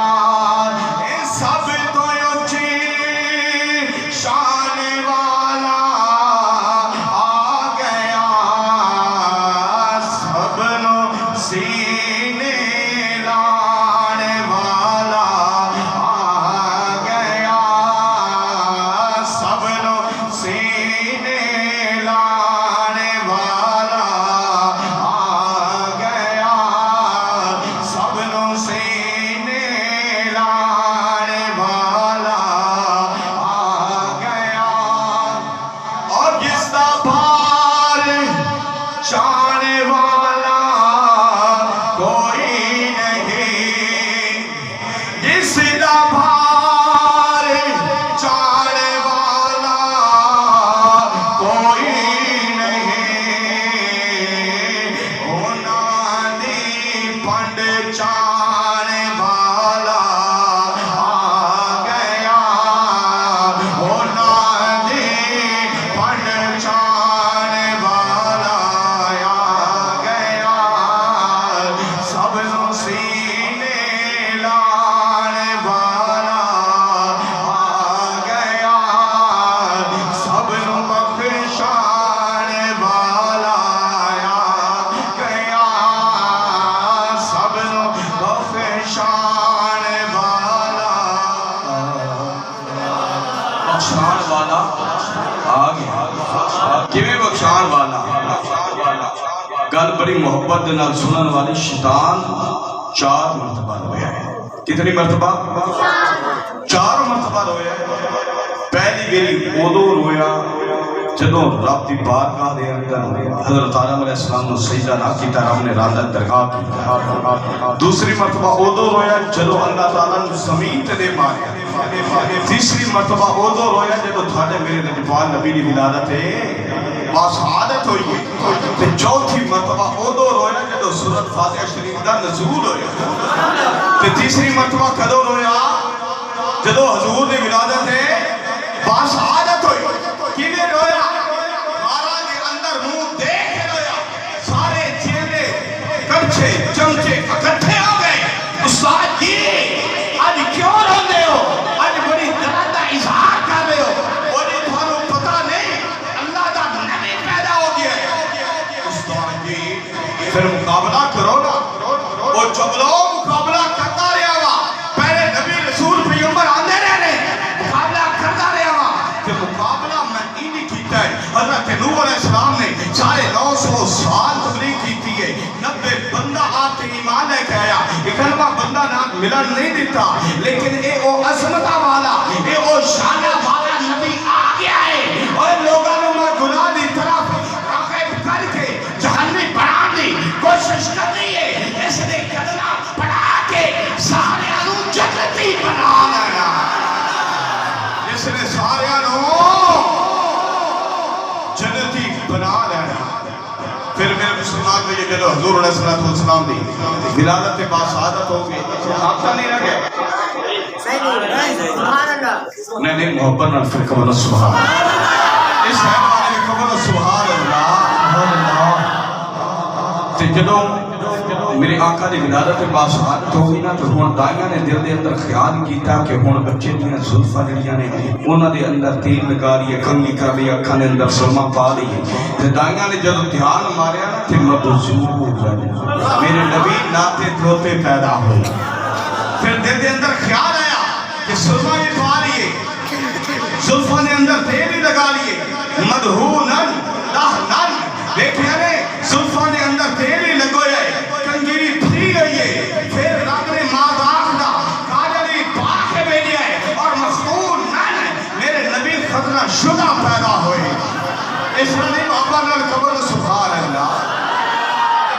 سب تو اونچی شان والا آ گیا سب نو سینے لانے والا آ گیا سب نو سینے لانے والا آ گیا سب نو سینے لانے والا آ گیا اور جس دا بھار چانے والا کوئی نہیں جس دا بھار چانے والا کوئی نہیں اونا دی پنڈ چانے والا آ گیا اونا دی پنڈ چانے والا آ گیا سب نو سینے لانے والا آ گیا سب نو بخشانے والا آ گیا سب نو بخشانے والا بخشان والا آ گیا کیویں بخشان والا گل بڑی محبت دے نال سنن والی شیطان 4 مرتبہ رویا ہے کتنی مرتبہ 4 مرتبہ رویا ہے پہلی گیری ادو رویا جدوں رب دی بارگاہ دے اندر حضرت آدم علیہ السلام نو سجدہ نہ کیتا رب نے راندہ درگاہ کی دوسری مرتبہ ادو رویا جدوں اللہ تعالیٰ نے زمین تے دے ماریا تیسری مرتبہ ادو رویا جدوں تھاڈے میرے نبی نبی دی ولادت ہے باسعادت ہوئی ہے تے چوتھی مرتبہ ادو رویا جدوں سورۃ فاتحہ شریف دا نزول ہویا تے تیسری مرتبہ کدوں رویا جدوں حضور دی ولادت ہے باسعادت ہوئی کیویں رویا غارہ دے اندر منہ دیکھ کے رویا سارے چہرے کڑچھے چمچے اکٹھے ہو گئے استاد جی آج کیوں روندے ہو آج بڑی درد دا اظہار کر رہے ہو اور یہ تھانوں پتہ نہیں اللہ دا نبی پیدا ہو گیا ہے استاد جی پھر مقابلہ کرو نا وہ جب لوگ مقابلہ کرتا رہا ہوا پہلے نبی رسول پیغمبر آندے رہے مقابلہ کرتا رہا ہوا کہ مقابلہ میں نہیں کیتا ہے حضرت نوح علیہ السلام نے سارے 900 سال تبلیغ کیتی ہے 90 بندہ آپ کے ایمان لے کے آیا اکلمہ بندہ نہ ملن نہیں دیتا لیکن اے او عظمتہ والا اے او شانہ والا نبی آ گیا ہے اور لوگوں نے میں گناہ دی طرف راغب کر کے جہنمی بنا دی کوشش کر رہی ہے اس نے کلمہ پڑھا کے سارے انہوں جنتی بنا لینا اس نے سارے جنتی بنا لینا پھر میرے مسلمان میں یہ جدو حضور علیہ السلام دی ولادت باسعادت ہو گئی آپ نہیں رہ گئے نہیں محبت نال پھر کبھر سبحان اس ہے والے کبھر جدوں میرے آقا دی ولادت پاس عادت ہو گئی نا تو ہن دائیاں نے دل دے اندر خیال کیتا کہ ہن بچے دیاں زلفاں جڑیاں نے انہاں دے اندر تیل لگا لیے کنگھی کر لی اکھاں دے اندر سرما پا لیے تے دائیاں نے جدوں دھیان ماریا نا تے مبزور بنے میرے نبی ناتے دھوتے پیدا ہوئے پھر دل دے اندر خیال آیا کہ سرما بھی پا لیے زلفاں دے اندر تیل بھی لگا لیے مدہونن دہنن دیکھیا نے زلفاں دے اندر تیل ہی لگویا ہے کنگھی بھی پھری گئی ہے پھر رب نے ماذاق دا کاجلی پاک کے بھیجیا ہے اور مختون نن میرے نبی خطرہ شدہ پیدا ہوئے اس رضی بابا نال قبر سبحان اللہ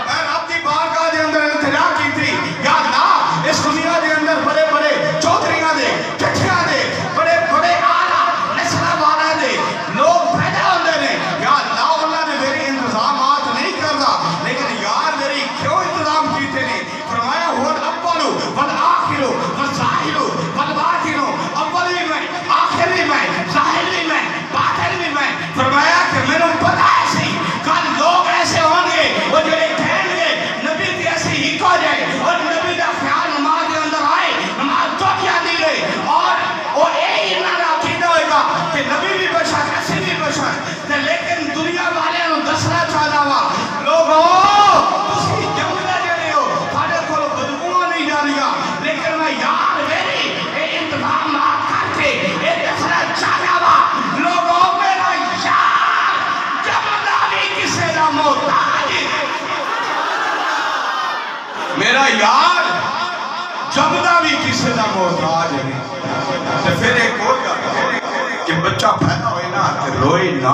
میں رب دی بارگاہ دے اندر التجا کی تھی یا اللہ اس دنیا دے اندر بڑے بڑے چودھریاں دے چٹھیاں دے بڑے بڑے آلہ نسلہ والا دے لوگ پیدا ہوندے نے یا اللہ اللہ نے میری انتظامات نہیں کردا لیکن یار میری کیوں انتظام کیتے نے فرمایا ہوا اولو والآخرو والظاہرو والباطنو اول بھی میں آخر بھی میں ظاہر بھی میں باطن بھی میں فرمایا کہ میں نے پتا ہے سی کل لوگ ایسے ہوں گے وہ جو ایک کہیں گے نبی کی ایسی ہی کو جائے اور نبی کا خیال نماز کے اندر آئے نماز تو کیا دی گئی اور وہ یہی انہوں نے عقیدہ ہوئے گا کہ نبی بھی بشر ایسے بھی بشر لیکن دنیا والے انہوں دسنا چاہتا ہوا لوگوں تسی جملہ جڑے ہو تھاڑے کو بدبوہ نہیں جانیا لیکن میں یار میری انتظامات کر کے دسنا چاہتا ہوا لوگوں میرا یار جملہ بھی کسے نہ محتاج میرا یار جملہ بھی کسے نہ محتاج ہے تو پھر ایک اور کہ بچہ پیدا ہوئے نا کہ روئے نا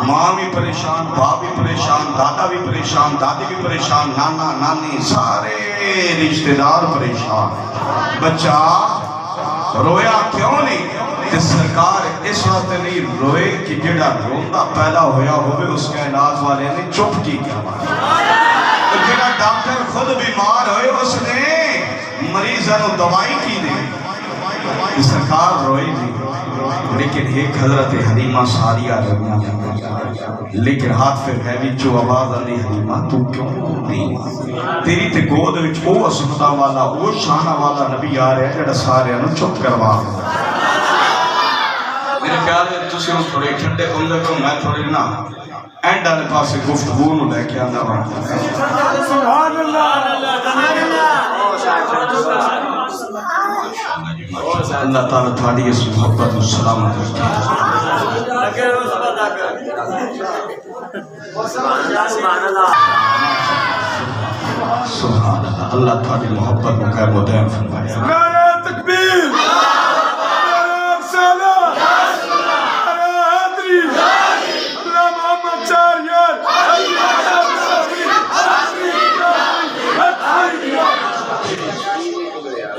ماں بھی پریشان باپ بھی پریشان دادا بھی پریشان دادی بھی پریشان نانا نانی سارے رشتہ دار پریشان بچہ رویا کیوں نہیں کہ سرکار اس وقت نہیں روئے کہ جڑا روندہ پیدا ہویا ہوئے اس کے علاج والے نے چپ کی کیا جڑا ڈاکٹر خود بیمار ہوئے اس نے مریضوں کو دوائی کی دی سرکار روئے نہیں لیکن ایک حضرت حلیمہ ساریہ رویاں لیکن ہاتھ پہ پھیلی جو آواز آلی حلیمہ تو کیوں نہیں تیری تے گود وچ او عظمتاں والا او شانہ والا نبی آ رہے ہیں جڑا سارے انہوں چپ کروا میرے خیال ہے تسی ہوں تھوڑے ٹھنڈے بندے کو میں تھوڑے نا اینڈ آنے پاسے گفتگو نو لے کے آنا بڑھا سبحان اللہ تعالیٰ تھاڑی اس محبت و سلامت رکھے سبحان اللہ اللہ تھاڑی محبت مقیم و دائم فرمائے نعرہ تکبیر نعرہ رسالہ نعرہ حیدری اللہ محمد چار یار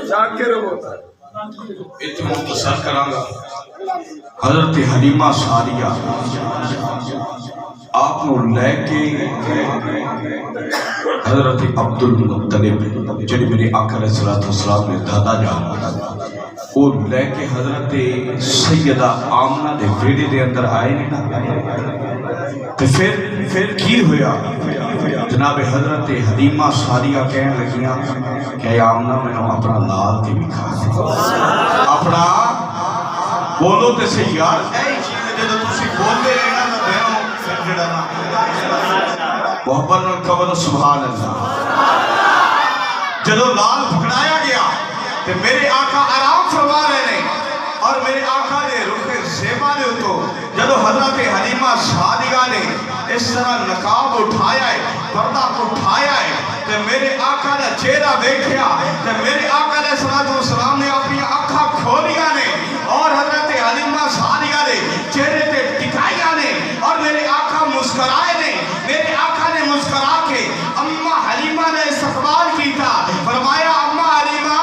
شاکر ہوتا ہے اتنا مختصر کرانگا حضرت حلیمہ ساریہ آپ نو لے کے حضرت عبدالمطلب جنہی میرے آقا علیہ السلام نے دادا جانا وہ لے کے حضرت سیدہ آمنہ دے ویڈے دے اندر آئے نہیں نا تو پھر کی ہویا جناب حضرت حلیمہ ساریہ کہنے لگیاں کہ آمنہ میں نے اپنا لال کے بھی کھا اپنا بولو تے سے یار اے چیزیں جو تسی بول دے رہے نا دیوں پھر جڑا نا محبت نال قبر سبحان اللہ جدو لال پکڑایا گیا تے میرے آقا آرام فرما رہے نے اور میرے آقا نے رخ زیبا نے تو جدو حضرت حلیمہ ساریہ نے اس طرح نقاب اٹھایا ہے پردہ اٹھایا ہے تے میرے آقا نے چہرہ دیکھیا تے میرے آقا علیہ السلام نے اپنی آنکھاں کھولیا نے اور حضرت حلیمہ ساریہ نے چہرے تے ٹکایا نے اور میرے آقا مسکرائے نے میرے آقا نے مسکرا کے اماں حلیمہ نے استقبال کی تھا فرمایا اماں حلیمہ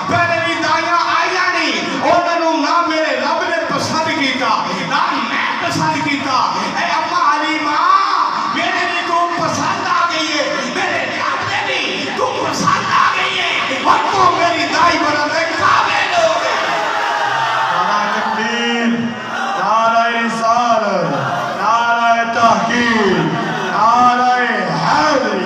پہلے بھی دائیاں آئیاں نہیں انہوں نہ میرے رب نے پسند کی تھا نہ میں پسند کی تھا اے اماں حلیمہ میرے بھی تم پسند آ گئی ہے میرے رب نے بھی تم پسند آ گئی ہے اور تم میری دائی بنانے قابل ہو گئے نعرہ تکبیر نعرہ رسالت نعرہ تحقیق نعرہ حیدر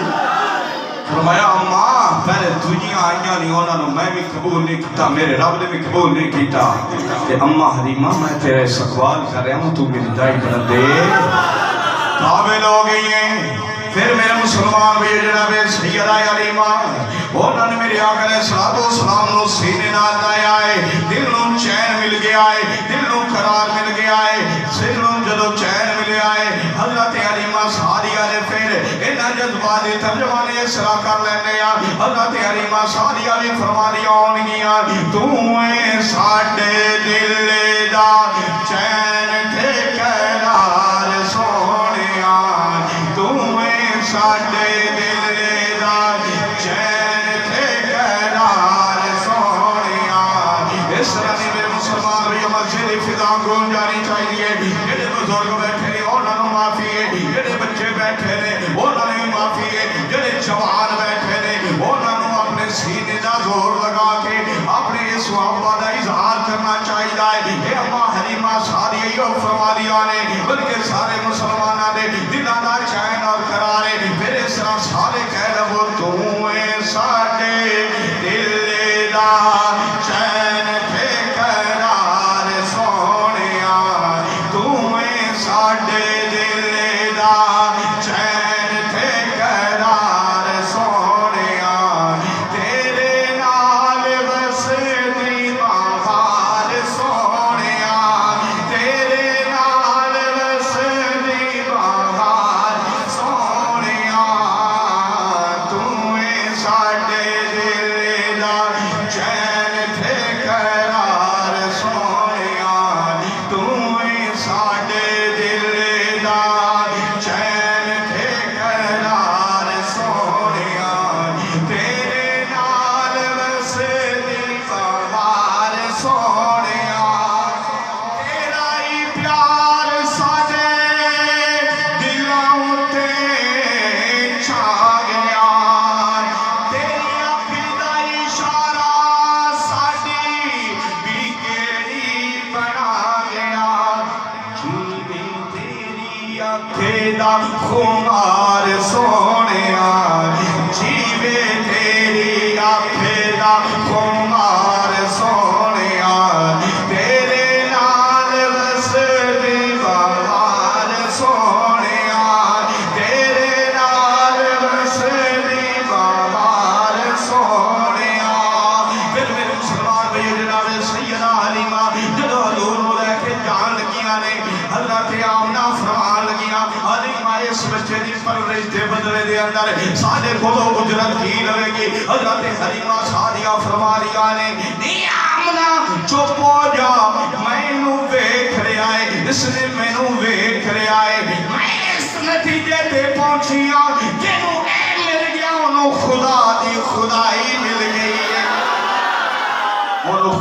ساریاں نہیں انہاں نوں میں بھی قبول نہیں کیتا میرے رب نے بھی قبول نہیں کیتا تے اما حلیمہ میں تیرے سوال کر رہا ہوں تو میری دائی بنا دے قابل ہو گئی ہیں پھر میرے مسلمان بھی جناب سیدہ حلیمہ انہوں نے میرے آقا علیہ السلام نو سینے نال لایا ہے دل نو چین مل گیا ہے دل نو قرار مل گیا ہے سر نو جدو چین ملیا ہے حضرت حلیمہ سعدیہ نے پھر انہاں جذباتی ترجمانی اصلاح کر لینے حضرت حلیمہ سعدیہ بھی فرما دیا ہون گیا تو اے ساڈے دل دا چین تے قرار سونیا تو اے ساڈے دل دا چین تے قرار سونیا اس طرح میرے مسلمان بھی مسجد فضا کو جانی چاہیے جڑے بزرگ بیٹھے نے انہاں نوں معافی ہے جڑے بچے بیٹھے نے انہاں نوں معافی ہے جڑے جوان بیٹھے نے انہاں نوں اپنے سینے دا زور لگا کے اپنے اس محبت دا اظہار کرنا چاہیے اے اما حلیمہ سعدیہ یو فرما دیا نے بلکہ سارے مسلماناں دے دلاں دا چین اور قرار ہے پھر اس طرح سارے کہہ لو تو اے ساڈے دل دا چین تے قرار سونیا تو اے ساڈے دل دا چین تے قرار سونیا تیرے نال وسدی بہار سونیا تیرے نال وسدی بہار سونیا تو اے ساڈے دل دا چین تے قرار سونیا تو اے ساڈے دل دا چین تے قرار سونیا تیرے نال وسدی بہار سونیا تیرا ہی پیار ساڈے دلاں تے چھا گیا تیری اکھ دا اشارہ ساڈی بگڑی بنا گیا جیویں تیری اکھ دا خمار سونیا جیویں تیری اکھ دا خمار سونیا تیرے نال وسدی بہار سونیا تیرے نال وسدی بہار سونیا پھر میرے مسلمان بھائی جناب سیدہ حلیمہ جدو حضور نو لے کے جان لگیاں نے حضرت آمنہ فرمان لگیاں حلیمہ اس بچے دی پرورش دے بدلے دے اندر ساڈے کولوں اجرت کی لوے گی حضرت حلیمہ سعدیہ فرما دیا نے نی آمنہ چپ ہو جا مینوں ویکھ رہا ہے اس نے مینوں ویکھ رہا ہے میں اس نتیجے تے پہنچیاں جنوں اے مل گیا انہوں خدا دی خدائی مل گئی ہے انہوں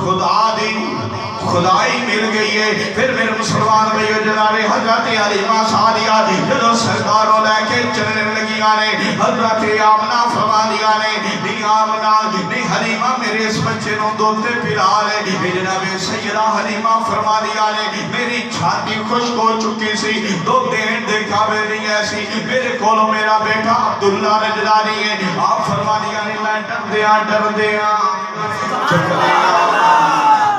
خدائی مل گئی ہے پھر میرے مسلمان بھائیو جناب حضرت حلیمہ سعدیہ جدو سرکاروں لے کے چلنے لگیاں نے حضرت آمنہ فرما دیا نے نی آمنہ نی حلیمہ میرے اس بچے نوں دوتے پلا لے جناب سیدہ حلیمہ فرما دیا نے میری چھاتی خشک ہو چکی سی دو دین دے قابل نہیں ایسی میرے کولوں میرا بیٹا عبداللہ رجلانی ہے آپ فرما دیا نے میں ڈر دیاں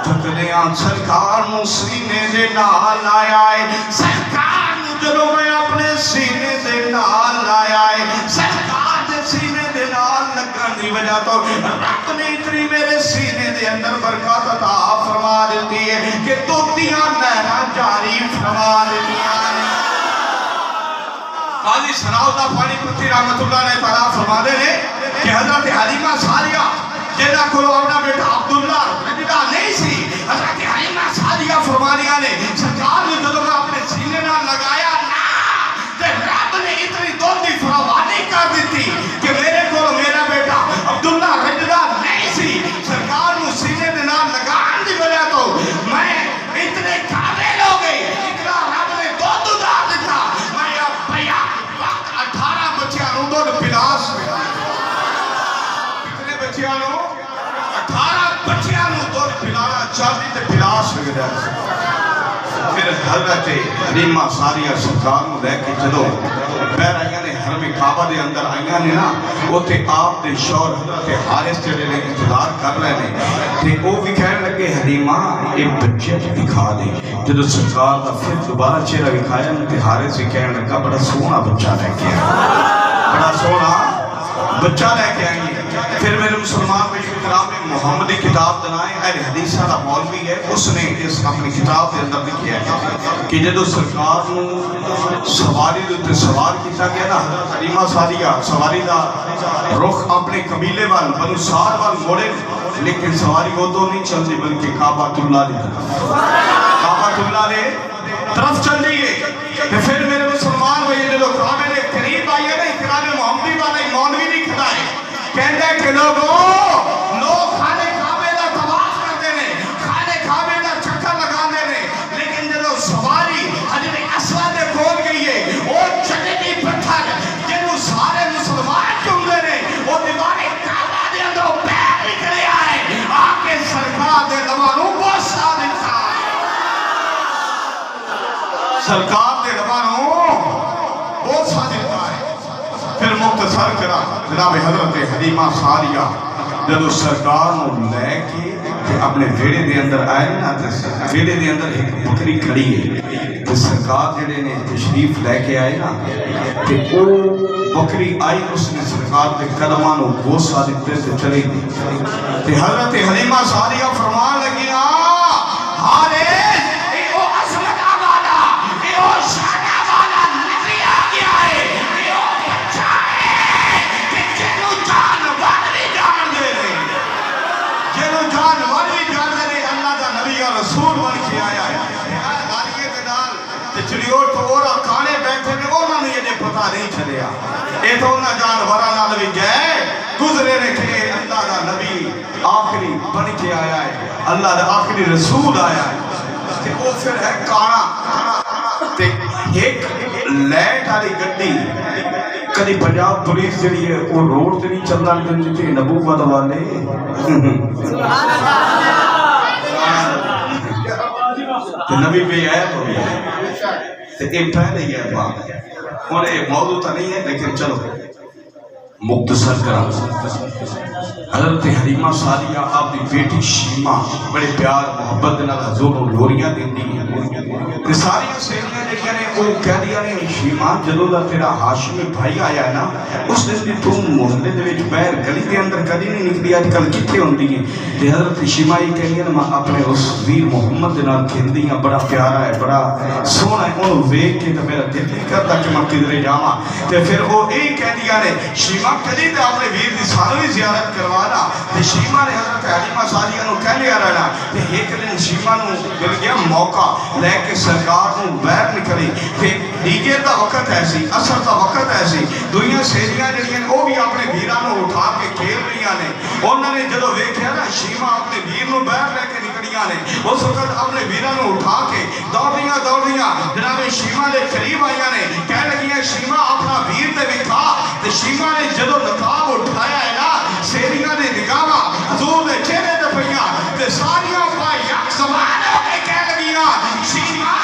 چکلیاں سرکار نو سینے دے نال آیا ہے سرکار نو جدو میں اپنے سینے دے نال آیا ہے سرکار دے سینے دے نال لگن دی وجہ تو رب نے اتنی میرے سینے دے اندر برکت عطا فرما دیتی ہے کہ توتیاں نہراں جاری فرما دیتیاں قاضی ثناءاللہ پانی پتی رحمت اللہ نے تعالیٰ فرما دے نے کہ حضرت حلیمہ سعدیہ جنہاں کولوں اپنا بیٹا عبداللہ رجدہ نہیں سی حضرت حلیمہ سعدیہ فرمانیاں نے سرکار نے جدو میں اپنے سینے نہ لگایا نا تے رب نے اتنی دوتی فراوانی کر دیتی کہ میرے کولوں میرا بیٹا عبداللہ رجدہ نہیں سی سرکار نے سینے دے نال لگان دی وجہ تو میں اتنے قابل ہو گئی اتنا رب نے دو دار دیتا میں اب بھیا وقت 18 بچیاں نوں دو پلاس میں کتنے بچیاں نوں 18 بچیاں نوں دو پلانا چاہتی تے پلاس میں گیا پھر حضرت حلیمہ سعدیہ سرکار نوں لے کے چلو پیر آئیاں نے حرم کعبہ دے اندر آئیاں نے نا اوتے آپ دے شوہر حضرت حارث جڑے نے انتظار کر رہے نے تے او بھی کہنے لگے حلیمہ یہ بچے دکھا دے جدو سرکار دا پھر دوبارہ چہرہ دکھایا تے حارث بھی کہنے لگا بڑا سونا بچہ لے کے آئے بڑا سونا بچہ لے کے آئیں پھر میرے مسلمان میں کرام محمدی کتاب دنائیں اہل حدیث والا مولوی ہے اس نے اس اپنی کتاب کے اندر لکھیا ہے کہ جدو سرکار نو سواری دے سوار کیتا گیا نا حضرت حلیمہ سعدیہ سواری دا رخ اپنے قبیلے وال بنو سعد وال موڑے لیکن سواری وہ تو نہیں چل دی بلکہ کعبۃ اللہ دی کعبۃ اللہ دے طرف چل دی ہے پھر میرے مسلمان بھائی جدو کعبے دے قریب آئی ہے نا کرام محمدی والا مولوی نہیں کھڑا ہے کہندے کہ لوگ خانے کعبے دا طواف کرتے ہیں خانے کعبے دا چکر لگاندے نے لیکن جدو سواری حضرت اسود دے کول گئی ہے وہ چٹی پتھر جنوں سارے مسلمان چومدے نے وہ دیوارے کعبہ دے اندر پیر نکلے آئے آ کے سرکار دے لبانوں بوسا دتا سرکار دے لبانوں بوسا دتا ہے پھر مختصر کرا جناب حضرت حلیمہ سعدیہ جدو سرکار نو لے کے اپنے ویڑے دے اندر آئے نا ویڑے دے اندر ایک بکری کھڑی ہے تو سرکار جڑے نے تشریف لے کے آئے نا کہ او بکری آئی اس نے سرکار دے قدماں نو بوسا دیتے سے چلے گی تے حضرت حلیمہ سعدیہ فرمان لگی رسول بن کے آیا ہے داریے کے نال چڑیور تو اور کھانے بیٹھے نے انہوں نے یہ پتہ نہیں چلیا اے تو انہاں جانوراں نال بھی گئے گزرے نے کہ اللہ دا نبی آخری بن کے آیا ہے اللہ دا آخری رسول آیا ہے تے وہ پھر ہے کانا تے ایک لیٹ والی گڈی کدی پنجاب پولیس جڑی ہے وہ روڈ تے نہیں چلدا جتے نبوت والے سبحان اللہ نبی بے عیب ہو گیا تو یہ پہلے ہی ہے بات اور یہ موضوع تو نہیں ہے لیکن چلو مختصر کرا حضرت حلیمہ سعدیہ آپ دی بیٹی شیمہ بڑے پیار محبت نال حضور کو لوریاں دیندی ہیں ساری سہیلیاں جڑیاں نے وہ کہہ دیا نے شیمہ جدوں دا تیرا ہاشمی بھائی آیا ہے نا اس دن بھی تم محلے دے وچ باہر گلی دے اندر کدی نہیں نکلی اج کل کتھے ہوندی ہے تے حضرت شیمہ یہ کہندی ہے میں اپنے اس ویر محمد دے نال کھیلدی ہاں بڑا پیارا ہے بڑا سونا ہے اونوں ویکھ کے تے میرا دل نہیں کردا کہ میں کدھر جاواں تے پھر وہ یہی کہندیاں نے شیمہ کدی تے اپنے ویر دی سانویں زیارت کروانا تے شیمہ نے حضرت حلیمہ سعدیہ نو کہہ لیا رہنا تے ایک دن شیمہ نو مل گیا موقع لے کے سرکار نو باہر نکلی تے دیگر دا وقت ایسی اثر دا وقت ایسی دنیا سہیلیاں جڑیاں وہ بھی اپنے ویراں نو اٹھا کے کھیل رہیاں نے انہوں نے جدو ویکھیا نا شیمہ اپنے ویر نو باہر لے کے نکلیاں نے اس وقت اپنے ویراں نو اٹھا کے دوڑیاں جناب شیمہ دے قریب آئیاں نے کہہ لگیاں شیمہ اپنا ویر تے وکھا تے شیمہ نے جدو نقاب اٹھایا ہے نا سہیلیاں نے نگاہاں حضور دے چہرے تے پئیاں تے ساریاں پا یک زبان ہو کے کہہ لگیاں شیمہ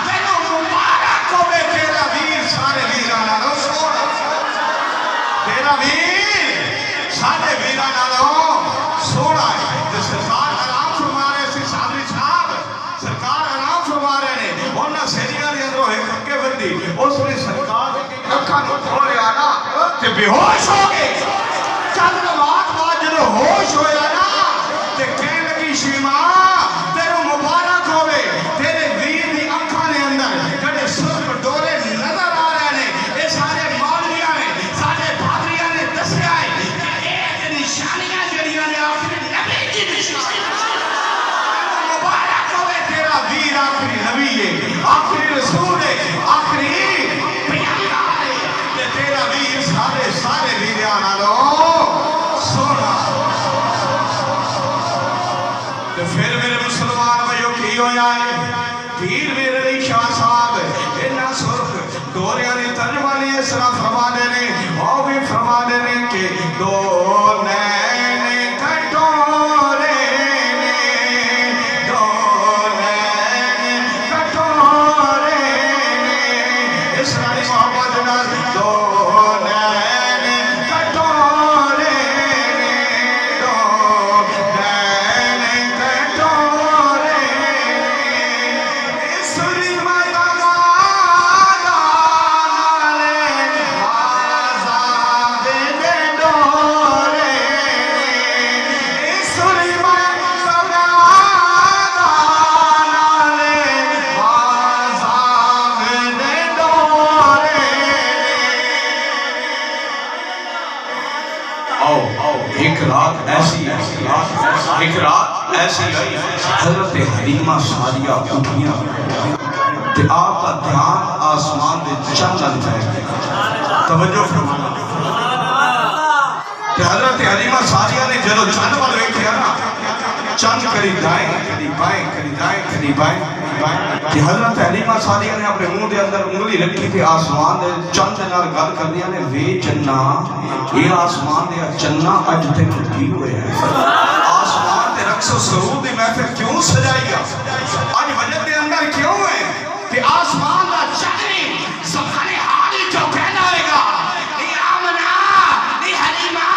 تینوں مبارک ہوے تیرا ویر سارے ویراں نالوں سونا تیرا ویر سارے ویراں نالوں سونا ہے تے سرکار آرام فرما رہے سی صادری صاحب سرکار آرام فرما رہے نے انہاں سہیلیاں دے اندروں ایک ہکے بندی اس نے سرکار دی اکھاں نو کھولیا نا تے بے ہوش ہو گئے چند نماز بعد جدو ہوش ہویا نا تے کہنے لگی شیمہ تیرو مبارک ہوئے تیرے ویر دی اکھاں نے اندر جڑے سرخ ڈورے نظر آ رہے نے اے سارے مولویاں نے سارے پادریاں نے دسیا ہے کہ ایک نشانیاں جڑیاں نے آخری نبی دی نشانیاں مبارک ہوئے تیرا ویر آخری نبی ہے آخری رسول ہے آخری پیغمبر ہے کہ تیرا ویر سارے ویراں نالوں سونا تو پھر میرے مسلمان بھائیو کی ہویا ہے پیر میرے علی شاہ صاحب انہاں سرخ ڈوریاں نے ترجمہ نے اس طرح فرما دینے اور بھی فرما دینے کہ دو نین کٹورے دو نین کٹورے اس طرح محمد نال دو ایسی آئی حضرت حلیمہ سعدیہ اٹھیاں تے آپ کا دھیان آسمان دے چند لگ جائے توجہ فرمانا تے حضرت حلیمہ سعدیہ نے جدو چند وال ویکھیا نا چند کری دائیں کری بائیں کری دائیں کری بائیں کہ حضرت حلیمہ سعدیہ نے اپنے منہ دے اندر انگلی رکھی تھی آسمان دے چند نال گل کر دیا نے وے چنا یہ آسمان دے چنا اج تک کی ہوئے ہیں آسمان دے رقص و سرود دی محفل کیوں سجائی گا اج وجہ دے اندر کیوں ہے کہ آسمان دا چنی سبحان حالی جو کہنا ہوئے گا نی آمنہ نی حلیمہ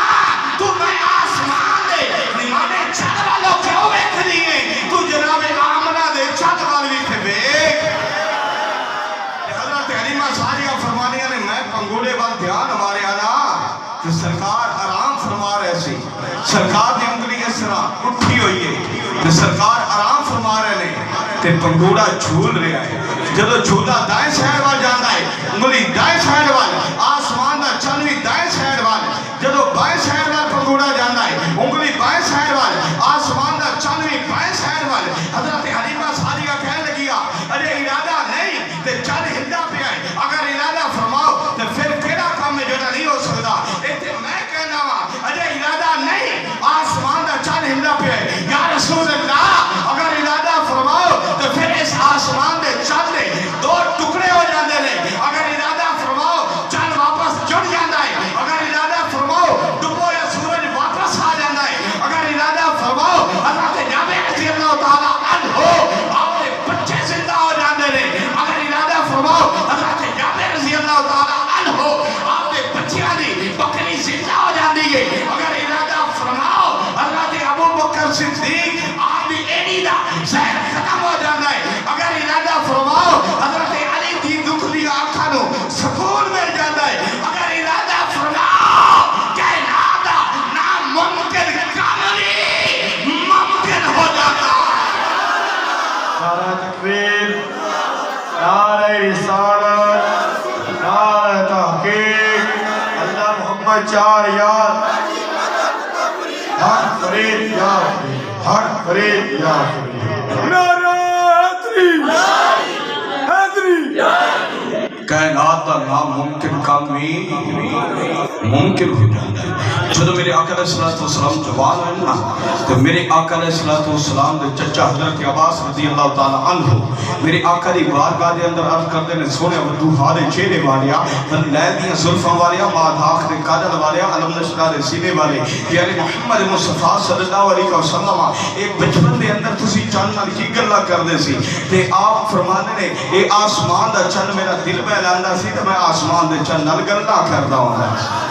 تو میں آسمان دے نمانے چند والوں کیوں بیٹھ دیئے تو جناب آمنہ دے چند والوی کے بیک حضرت حلیمہ سعدیہ فرمانیہ نے میں پنگولے وال دھیان ہمارے آنا کہ سرکار آرام فرما رہے سی سرکار دی انگلی اس طرح اٹھی ہوئی ہے کہ سرکار آرام فرما رہے نے تے پنگوڑا جھول رہا ہے جدو جھولا دائیں سائڈ وال جانا ہے انگلی دائیں سائڈ وال آسمان دا چنوی دائیں سائڈ وال جدو بائیں سائڈ وال پنگوڑا جانا ہے انگلی بائیں سائڈ وال آسمان دا چنوی بائیں سائڈ وال حضرت حلیمہ سعدیہ کہنے لگیا ارے ارادہ نہیں تے چل ہلدا پہ آئے اگر ارادہ فرماؤ تے پھر کیڑا کام میں جڑا نہیں ہو سکتا ایتھے میں کہنا وا ارے ارادہ نہیں آسمان دا چل ہلدا پہ آئے یا رسول اللہ اگر ارادہ فرماؤ تو پھر اس آسمان دے چل دے دو ٹکڑے ہو جاندے نے اگر ارادہ فرماؤ چل واپس جڑ جاندا ہے اگر ارادہ فرماؤ ڈبو یا سورج واپس آ جاندا ہے اگر ارادہ فرماؤ حضرت جابر رضی اللہ تعالیٰ عنہ اپنے بچے زندہ ہو جاندے نے اگر ارادہ فرماؤ حضرت جابر رضی اللہ تعالیٰ عنہ اپنے بچیاں دی بکری زندہ ہو جاندی ہے اگر ارادہ فرماؤ حضرت ابو بکر صدیق آپ دی ایڈی دا زہر ختم ہو جانا ہے اگر ارادہ فرماؤ حضرت علی دی دکھ دی آنکھاں نو سکون مل جاتا ہے اگر ارادہ فرماؤ کائنات دا ناممکن کام بھی ممکن ہو جاتا نعرہ تکبیر نعرہ رسالت نعرہ تحقیق اللہ محمد چار یاد حق فرید یا فرید حق فرید یا فرید نعرہ حیدری کائنات کا ناممکن کام بھی ممکن ہو جاتا ہے جدو میرے آقا علیہ السلام جوان ہے نا تو میرے آقا علیہ السلام دے چچا حضرت عباس رضی اللہ تعالیٰ عنہ میرے آقا دی بارگاہ دے اندر عرض کردے نے سونے ودو ہارے چہرے والیا نیل دیاں زلفاں والیا مادھاخ دے کاجل والیا علم نشرہ دے سینے والے پیارے محمد مصطفیٰ صلی اللہ علیہ وسلم ایک بچپن دے اندر تسی چند نال کی گلا کردے سی تے آپ فرمانے نے اے آسمان دا چند میرا دل بہلاندہ سی تے میں آسمان دے چند نال گلا کردہ ہوں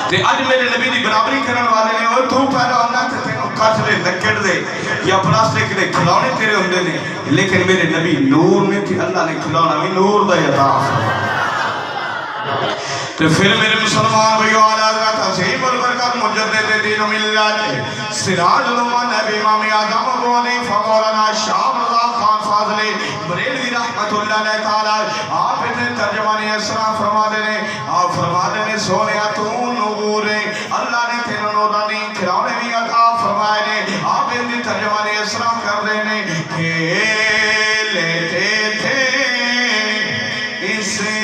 تے اج میرے نبی دی برابری کرن والے نے اور تو پیدا ہونا تے تینوں کٹ دے لکڑ دے یا پلاسٹک دے کھلونے تیرے ہوندے نے لیکن میرے نبی نور نے تھی اللہ نے کھلونا بھی نور دا عطا تے پھر میرے مسلمان بھائیو اعلی حضرت عظیم البرکت مجدد دین و ملت سراج الامہ نبی امام اعظم ابو حنیفہ مولانا شاہ رضا خان فاضلی بریلوی رحمت اللہ علیہ تعالی آپ اتنے ترجمانی اسرا فرما دینے آپ فرما دینے سونے تو نور اللہ نے تینوں نورانی کھلانے بھی عطا فرمائے نے آپ اتنے ترجمانی اسرا کر دینے لیتے تھے اسے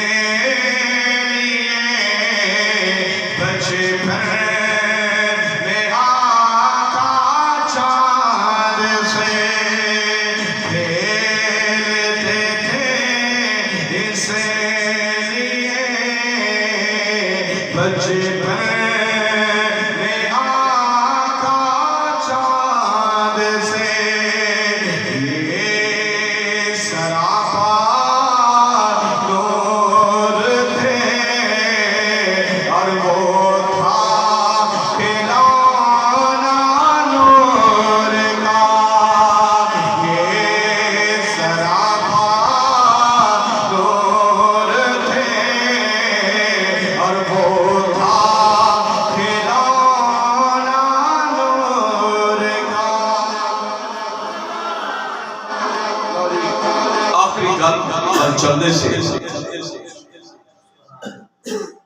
چلنے سے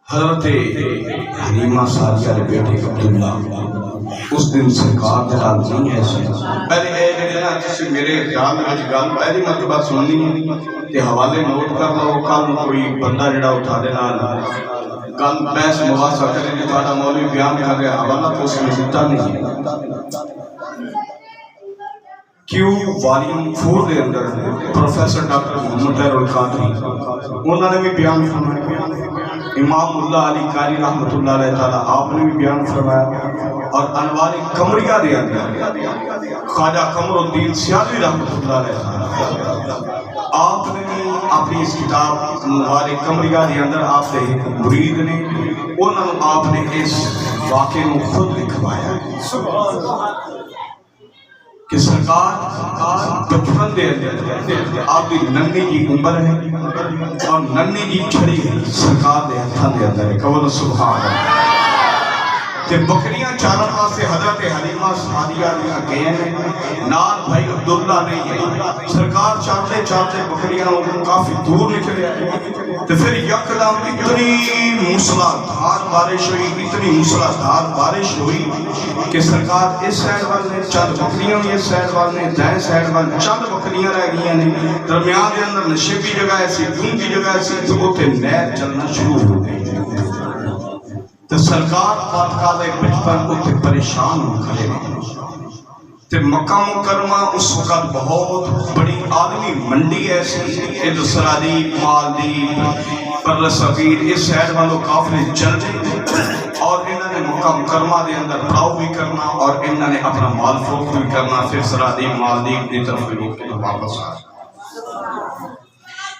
حضرت حلیمہ سعدیہ کے بیٹے عبداللہ اس دن سرکار دے نال نہیں ہے سی پہلے اے جڑے نا جس میرے خیال وچ گل پہلی مرتبہ سننی ہے تے حوالے نوٹ کر لو کل کوئی بندہ جڑا اٹھا دے نال گل بحث مباحثہ کرے کہ تہاڈا مولوی بیان کر رہا حوالہ تو اس نے دتا نہیں ہے کیوں والیوم 4 دے اندر پروفیسر ڈاکٹر محمد طاہر القادری انہوں نے بھی بیان فرمایا امام اللہ علی قاری رحمۃ اللہ علیہ تعالیٰ آپ نے بھی بیان فرمایا اور انوار قمریہ دے اندر خواجہ قمر الدین سیالوی رحمۃ اللہ علیہ تعالیٰ آپ نے بھی اپنی اس کتاب انوار قمریہ دے اندر آپ نے ایک مرید نے انہوں نے آپ نے اس واقعے کو خود لکھوایا کہ سرکار بچپن دے اندر آپ کی ننی جی عمر ہے اور ننی جی چھڑی ہے سرکار دے ہتھاں دے اندر ہے قول سبحان اللہ تے بکریاں چارن واسطے حضرت حلیمہ سعدیہ دیا گئے ہیں نال بھائی عبداللہ نہیں ہے سرکار چارتے چارتے بکریاں کافی دور نکلے تے پھر یکدم اتنی موسلادھار بارش ہوئی اتنی موسلادھار بارش ہوئی کہ سرکار اس سائڈ والے چند بکریاں بھی اس سائڈ والے دائیں سائڈ والے چند بکریاں رہ گئی ہیں درمیان دے اندر نشیبی جگہ ایسی گونگی جگہ ایسی تو اوتھے نہر چلنا شروع ہو گئی تو سرکار پاتکال ایک بچپن کو پریشان ہو کھڑے تے مکہ مکرمہ اس وقت بہت بڑی آدمی منڈی ایسی ادھر سرادیب مالدیب پر صغیر اس سائڈ والوں کافلے چل رہے اور انہوں نے مکہ مکرمہ دے اندر پڑاؤ بھی کرنا اور انہوں نے اپنا مال فروخت بھی کرنا پھر سرادیب مالدیب دی طرف بھی واپس آ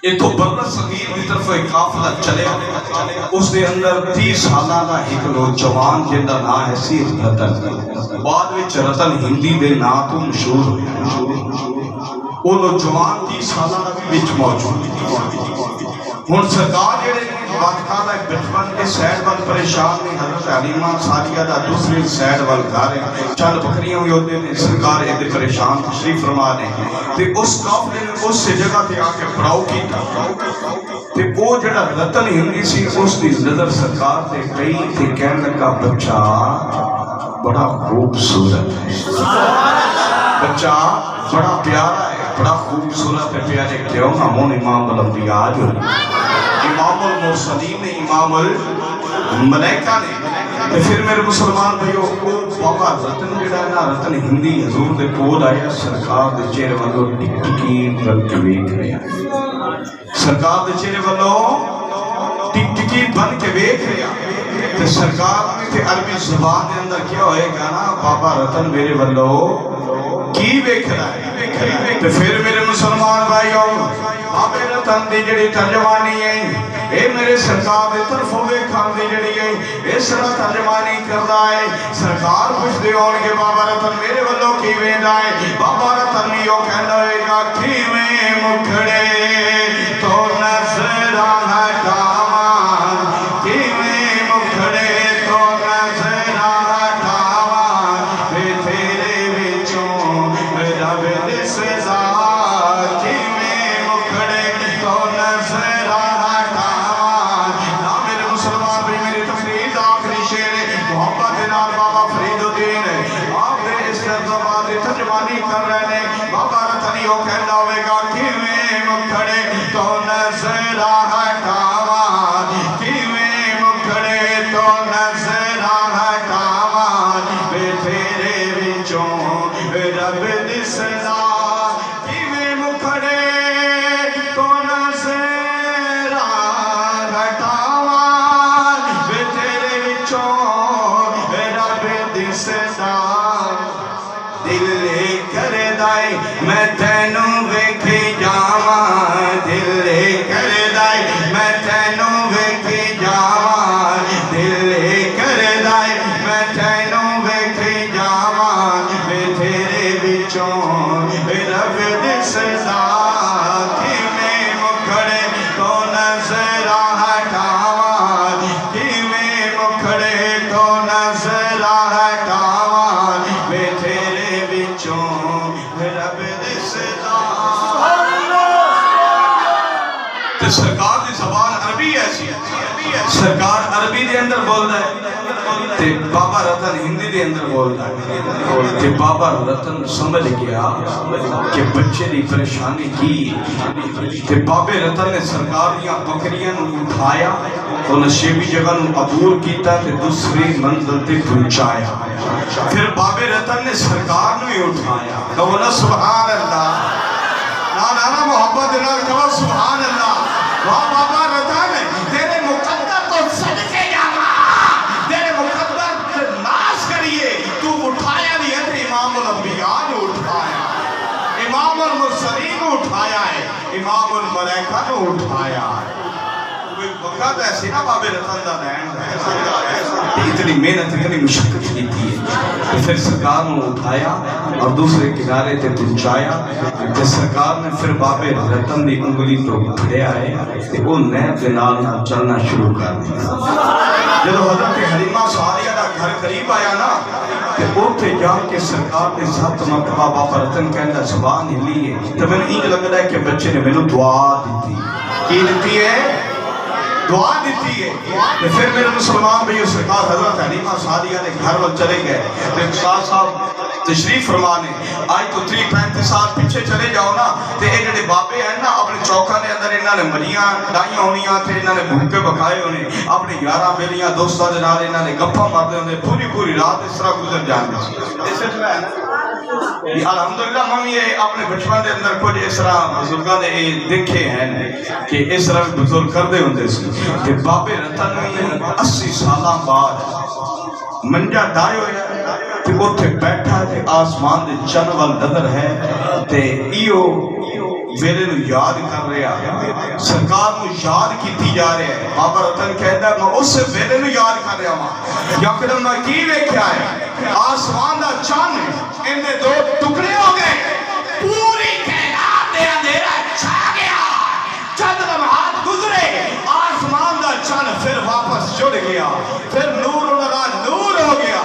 یہ تو بر صغیر کی طرف ایک قافلہ چلے اس دے اندر 30 سالہ ایک نوجوان جن کا نام ہے سید رتن بعد وچ رتن ہندی دے نام تو مشہور ہوئے وہ نوجوان 30 سالہ وچ موجود ہن سرکار جڑے وقت ایک بچپن کے سیڈ وال پریشان نے حضرت حلیمہ سعدیہ دا دوسرے سیڈ وال گھر ہے چند بکریاں بھی ہوتے ہیں سرکار ادھر پریشان تشریف فرما نے تے اس قافلے نے اس جگہ تے آ کے پڑاؤ کیتا تے وہ جڑا رتن ہندی سی اس دی نظر سرکار تے پئی تے کہنے لگا بچہ بڑا خوبصورت ہے بچہ بڑا پیارا ہے بڑا خوبصورت ہے پیارے کیوں نہ ہون امام الانبیاء جو امام المرسلین نے امام الملائکہ نے پھر میرے مسلمان بھائیو بابا رتن جڑا ہے نا رتن ہندی حضور دے کول آیا سرکار دے چہرے والوں ٹک ٹکی بن کے ویکھ رہا سرکار دے چہرے والوں ٹک ٹکی بن کے ویکھ رہا تے سرکار نے عربی زبان دے اندر کیا ہوئے گا نا بابا رتن میرے والوں کی ویکھ رہا ہے تے پھر میرے مسلمان بھائیو بابے رتن دی جڑی ترجمانی ہے اے میرے سرکار دے طرف ہوئے کھان دی جڑی ہے اس طرح ترجمانی کردہ ہے سرکار کچھ دے اور کے بابا رتن میرے والوں کی ویندہ ہے بابا رتن میو کہنا ہے گا کی میں مکھڑے تو نظر ہٹاوان کی میں مکھڑے تو نظر ہٹاوان بے تیرے وچوں رب دے سزا کی میں مکھڑے تو نظر ہٹاوان نا میرے مسلمان بھی میری تفرید آخری شیر محبت نال بابا فرید الدین آپ نے اس ترجمہ دی ترجمانی کر رہے ہیں بابا رتنیوں کہنا ہوئے گا کی میں مکھڑے تو نظر ہٹاوان کی میں مکھڑے تو نظر ہٹاوان بے تیرے وچوں رب دی سزا کی میں مکھڑے تو نظر ہٹاوان بے تیرے وچوں رب دی سزا دل لے کر دائے میں تینوں ویکھی جاواں دل لے کر دائے میں تینوں ویکھی جاواں دل لے کر دائے میں تینوں ویکھی جاواں بے تیرے وچوں رب دی سزا کی میں مکھڑے تو نظر ہٹاواں کی میں مکھڑے تو نظر ہٹاواں بے تیرے وچوں رب دی سزا تے سرکار دی زبان عربی ایسی سرکار عربی دے اندر بول رہا ہے تے بابا رتن ہندی دے اندر بولتا ہے کہ بابا رتن سمجھ گیا کہ بچے دی پریشانی کی تے بابے رتن نے سرکار دیا بکریاں نو اٹھایا اور نشیبی جگہ نو عبور کیتا تے دوسری منزل تے پہنچایا پھر بابے رتن نے سرکار نو ہی اٹھایا کہو نا سبحان اللہ نا محبت نال کہو سبحان اللہ واہ بابا رتن تیرے مقدر تو صدقے جانا تیرے مقدر سے ناش کریے تو اٹھایا بھی ہے تے امام الانبیاء نے اٹھایا امام المرسلین نے اٹھایا ہے امام الملائکہ نے اٹھایا ہے کوئی وقت ایسی نا بابے رتن دا دین اتنی محنت اتنی مشقت کی تھی پھر سرکار نے اٹھایا اور دوسرے کنارے تے پہنچایا تے سرکار نے پھر بابے رتن دی انگلی تو پھڑیا ہے تے وہ نیب دے نال نال چلنا شروع کر دیا جب حضرت حلیمہ سعدیہ دا گھر قریب آیا نا تے اوتھے جا کے سرکار نے 7 مرتبہ بابا رتن کہندا زبان ہلی ہے تے میں انج لگدا ہے کہ بچے نے مینوں دعا دیتی کی دیتی ہے دعا دیتی ہے پھر میرے مسلمان بھائیو سرکار حضرت حلیمہ سعدیہ نے گھر وال چلے گئے تو استاد صاحب تشریف فرمانے آج تو 30-35 سال پیچھے چلے جاؤ نا تے اے جڑے بابے ہیں نا اپنے چوکاں دے اندر انہاں نے مریاں ڈائیاں ہونیاں تے انہاں نے بھوکے بکھائے ہونے اپنے یاراں بیلیاں دوستاں دے نال انہاں نے گپاں مارتے ہوندے پوری رات اس طرح گزر جاندی ایسے طرح ہے نا الحمدللہ ہم یہ اپنے بچپن دے اندر کچھ اس طرح بزرگاں دے دیکھے ہیں کہ اس طرح بزرگ کردے ہوندے سی کہ بابے رتن میں 80 سالاں بعد منجا ڈائے ہویا تے اوتھے بیٹھا تے آسمان دے چن وال نظر ہے تے ایو ویلے نو یاد کر رہا سرکار نو یاد کیتی جا رہا ہے بابا رتن کہندا میں اس ویلے نو یاد کر رہا ہاں یکدم میں کی ویکھیا ہے آسمان دا چن ان دے 2 ٹکڑے ہو گئے پوری کائنات دے اندھیرا چھا گیا چند لمحات گزرے آسمان دا چن پھر واپس جڑ گیا پھر نور لگا نور ہو گیا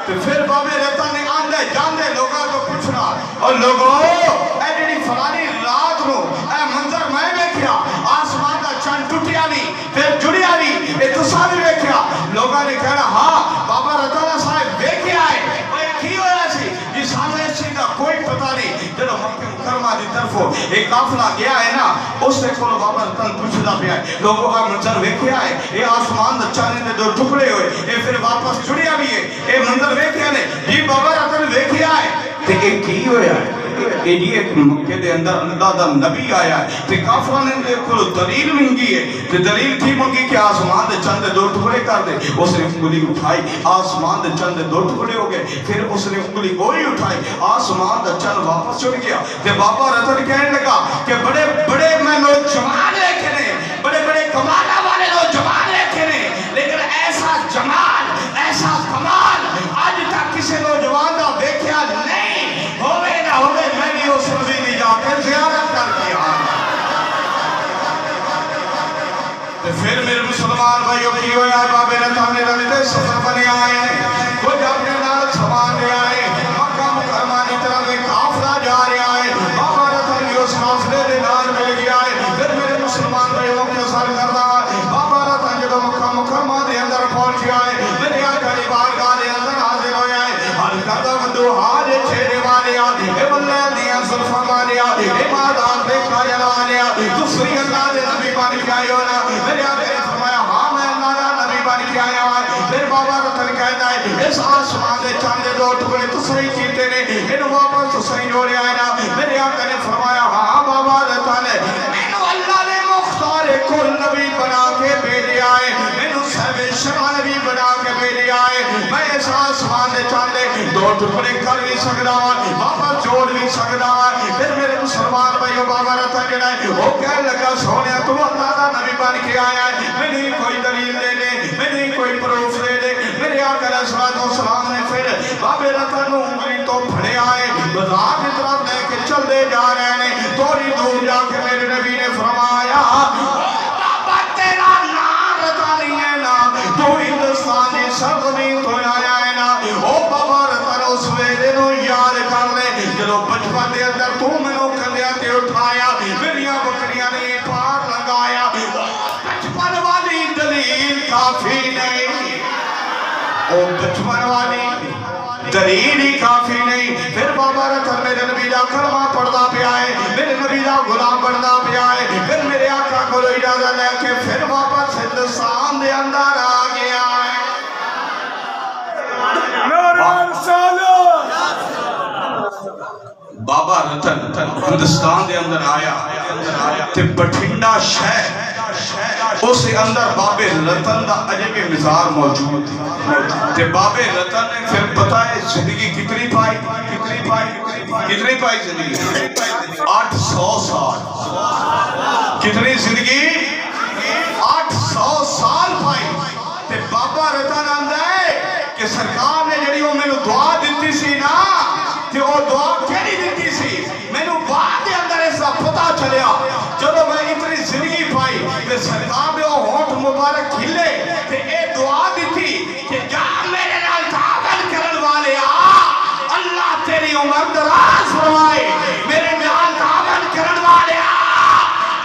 تو پھر بابے رتن نے آندے جاندے لوگاں کو پوچھنا اور لوگوں اے جڑی فلانی رات نو اے منظر میں ویکھیا آسمان دا چن ٹوٹیا نہیں پھر جڑیا نہیں اے تساں بھی ویکھیا لوگاں نے کہنا ہاں بابا رتن صاحب ویکھیا ہے اوے کی ہویا سی جی سامنے اس چیز کا کوئی پتہ نہیں جدو مکہ مکرمہ دی طرفوں ایک قافلہ گیا ہے نا اس نے کولو بابا رتن پوچھدا پیا ہے لوگوں کا منظر ویکھیا ہے اے آسمان دا چن دے 2 ٹکڑے ہوئے اے پھر واپس جڑیا بھی ہے اے منظر ویکھیا نے جی بابا رتن ویکھیا ہے تے اے کی ہویا ہے کہ جی ایک مکے دے اندر اللہ دا نبی آیا ہے تے کافروں نے دے کولو دلیل منگی ہے تے دلیل کی منگی کہ آسمان دے چند 2 ٹکڑے کر دے اس نے انگلی اٹھائی آسمان دے چند 2 ٹکڑے ہو گئے پھر اس نے انگلی وہی اٹھائی آسمان دا چند واپس چڑھ گیا تے بابا رتن کہنے لگا کہ بڑے بڑے میں نوجوان دیکھے نے بڑے کمالہ والے نوجوان دیکھے نے لیکن ایسا جمال ایسا کمال آج تک کسی نوجوان دا دیکھیا نہیں ہوئے نہ ہوئے میں بھی اس مزیدی جا کے زیارت کر دیا پھر میرے مسلمان بھائیوں کی ہویا ہے بابے رتن نے رنگتے سفر بنے آئے کچھ اپنے نال سامان لے آئے مکہ مکرمہ کی طرف ایک قافلہ جا رہا ہے بابا رتن بھی اس قافلے دے نال مل گیا ہے پھر میرے مسلمان بھائیوں کے سر کرنا بابا رتن جب مکہ مکرمہ دے اندر پہنچ گیا ہے میرے آقا دی بارگاہ دے اندر حاضر ہویا ہے ہر قدم دوہا دے چہرے والے اے بلے دیاں زلفاں والے اے مادان دے کھایا والے دوسری اللہ دے نبی بن کے آئے ہونا میرے آقا نے فرمایا ہاں میں اللہ دا نبی بن کے آیا ہوں پھر بابا رتن کہتا ہے اس آسمان دے چاند دے 2 ٹکڑے تسری کیتے نے انہوں واپس تسری جوڑے آئے نا میرے آقا نے فرمایا ہاں بابا رتن مینوں اللہ نے مختار کل نبی بنا کے بھیجے آئے مینوں صاحب شرع نبی بنا کے بھیجے آئے میں اس آسمان دے چاند دے 2 ٹکڑے کر بھی سکدا ہوں واپس جوڑ بھی سکدا ہوں پھر میرے مسلمان بھائیو بابا رتن جڑا ہے وہ کہنے لگا سونیا تو اللہ دا نبی بن کے آیا ہے میں نہیں کوئی دلیل دے دے میں نہیں کوئی پروف دے دے میرے آقا علیہ الصلوۃ والسلام نے پھر بابے رتن نو انگلی تو پھڑے آئے بازار کی طرف لے کے چل دے جا رہے ہیں تھوڑی دور جا کے میرے نبی نے فرمایا بابا تیرا نام رتن ہے نا تو ہندوستان دی سرزمین تو آیا ہے نا او بابا رتن اس ویلے نو یاد کر لے جدو بچپن دے اندر تو مینوں کندھیاں تے اٹھایا میریاں بکریاں نے پار لگایا بچپن والی دلیل کافی نہیں او بچپن والی دلیل ہی کافی نہیں، پھر بابا رتن میرے نبی دا کلمہ پڑھدا پیا ہے، میرے نبی دا غلام بندا پیا ہے، پھر میرے آقا کو اجازت لے کے پھر واپس ہندوستان دے اندر آ گیا ہے۔ نعرہ رسالت بابا رتن ہندوستان دے اندر آیا تے بٹھنڈا شہر اس اندر بابے رتن دا اجے بھی مزار موجود تے بابے رتن نے پھر بتائے زندگی کتنی پائی زندگی 800 سال، کتنی زندگی 800 سال پائی تے بابا رتن آندا ہے کہ سرکار نے جڑی وہ میں دعا دیتی سی نا تے وہ دعا کیڑی دیتی سی مینوں بعد دے اندر اس دا پتہ چلیا جدوں میں اتنی زندگی پائی تے سرکار نے وہ ہونٹ مبارک کھلے تے اے دعا دیتی کہ جا میرے نال تعاون کرن والے اللہ تیری عمر دراز فرمائے، میرے نال تعاون کرن والے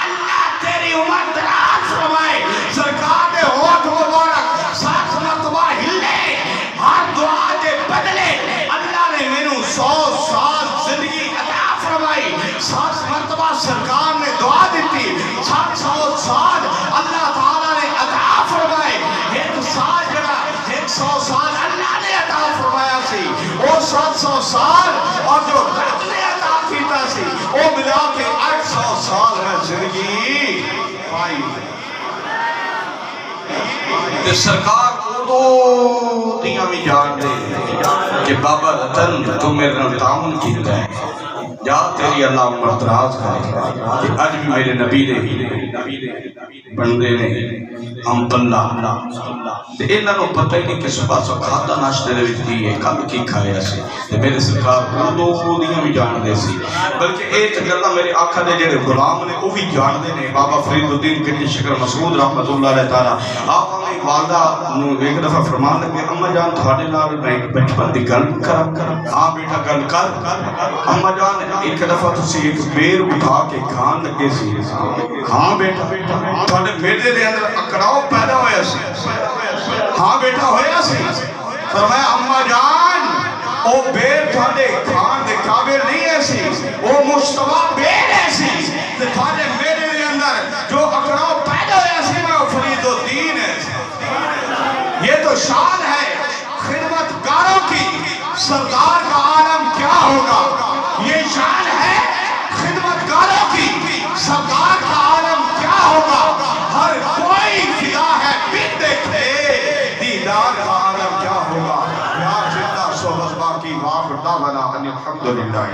اللہ تیری عمر دراز فرمائے۔ سرکار نے ہونٹ مبارک 7 مرتبہ ہلے، ہر دعا دے بدلے اللہ نے مینوں 100 سال زندگی عطا فرمائی۔ 7 مرتبہ سرکار نے دعا دیتی، 700 سال اللہ تعالیٰ نے عطا فرمائے۔ ایک سال جڑا 100 سال اللہ نے عطا فرمایا سی، وہ 700 سال اور جو رب نے عطا کیتا سی وہ ملا کے 800 سال میں زندگی پائی۔ تے سرکار کو دیاں بھی جان دے کہ بابا رتن تو میرے نال تعاون کیتا ہے، یا تیری اللہ عمر دراز کرے کہ اج بھی میرے نبی دے بندے نے ہم اللہ تے انہاں نوں پتہ ہی نہیں کہ صبح سو کھادا ناشتے دے وچ کی ہے، کل کی کھایا سی تے میرے سرکار کو دیاں بھی جان دے سی، بلکہ اے تے گلاں میرے آقا دے جڑے غلام نے وہ بھی جان دے نے۔ بابا فرید الدین کنی شکر مسعود رحمۃ اللہ علیہ تعالی آپ نے والدہ نوں ایک دفعہ فرمان لگے اما جان تھوڑے نال میں بچپن دی گل کراں؟ ہاں بیٹا گل کر۔ اما جان ایک دفعہ تسی ایک بیر اٹھا کے کھان لگے سی؟ ہاں بیٹا تھوڑے میدے دے اندر اکڑاؤ پیدا ہویا سی؟ ہاں بیٹا ہویا سی۔ فرمایا اما جان او بیر تھوڑے کھان دے قابل نہیں ہے سی، وہ مشتبہ بیر ہے سی تے تھوڑے میدے دے اندر جو اکڑاؤ پیدا ہویا سی میں فرید الدین ہے۔ یہ تو شان ہے خدمتگاروں کی، سردار کا عالم کیا ہوگا؟ یہ شان ہے خدمتگاروں کی، سردار کا عالم کیا ہوگا؟ ہر کوئی فدا ہے بن دیکھے دیدار کا عالم کیا ہوگا؟ یا زندہ صحبت باقی واقع دعوانا ان الحمدللہ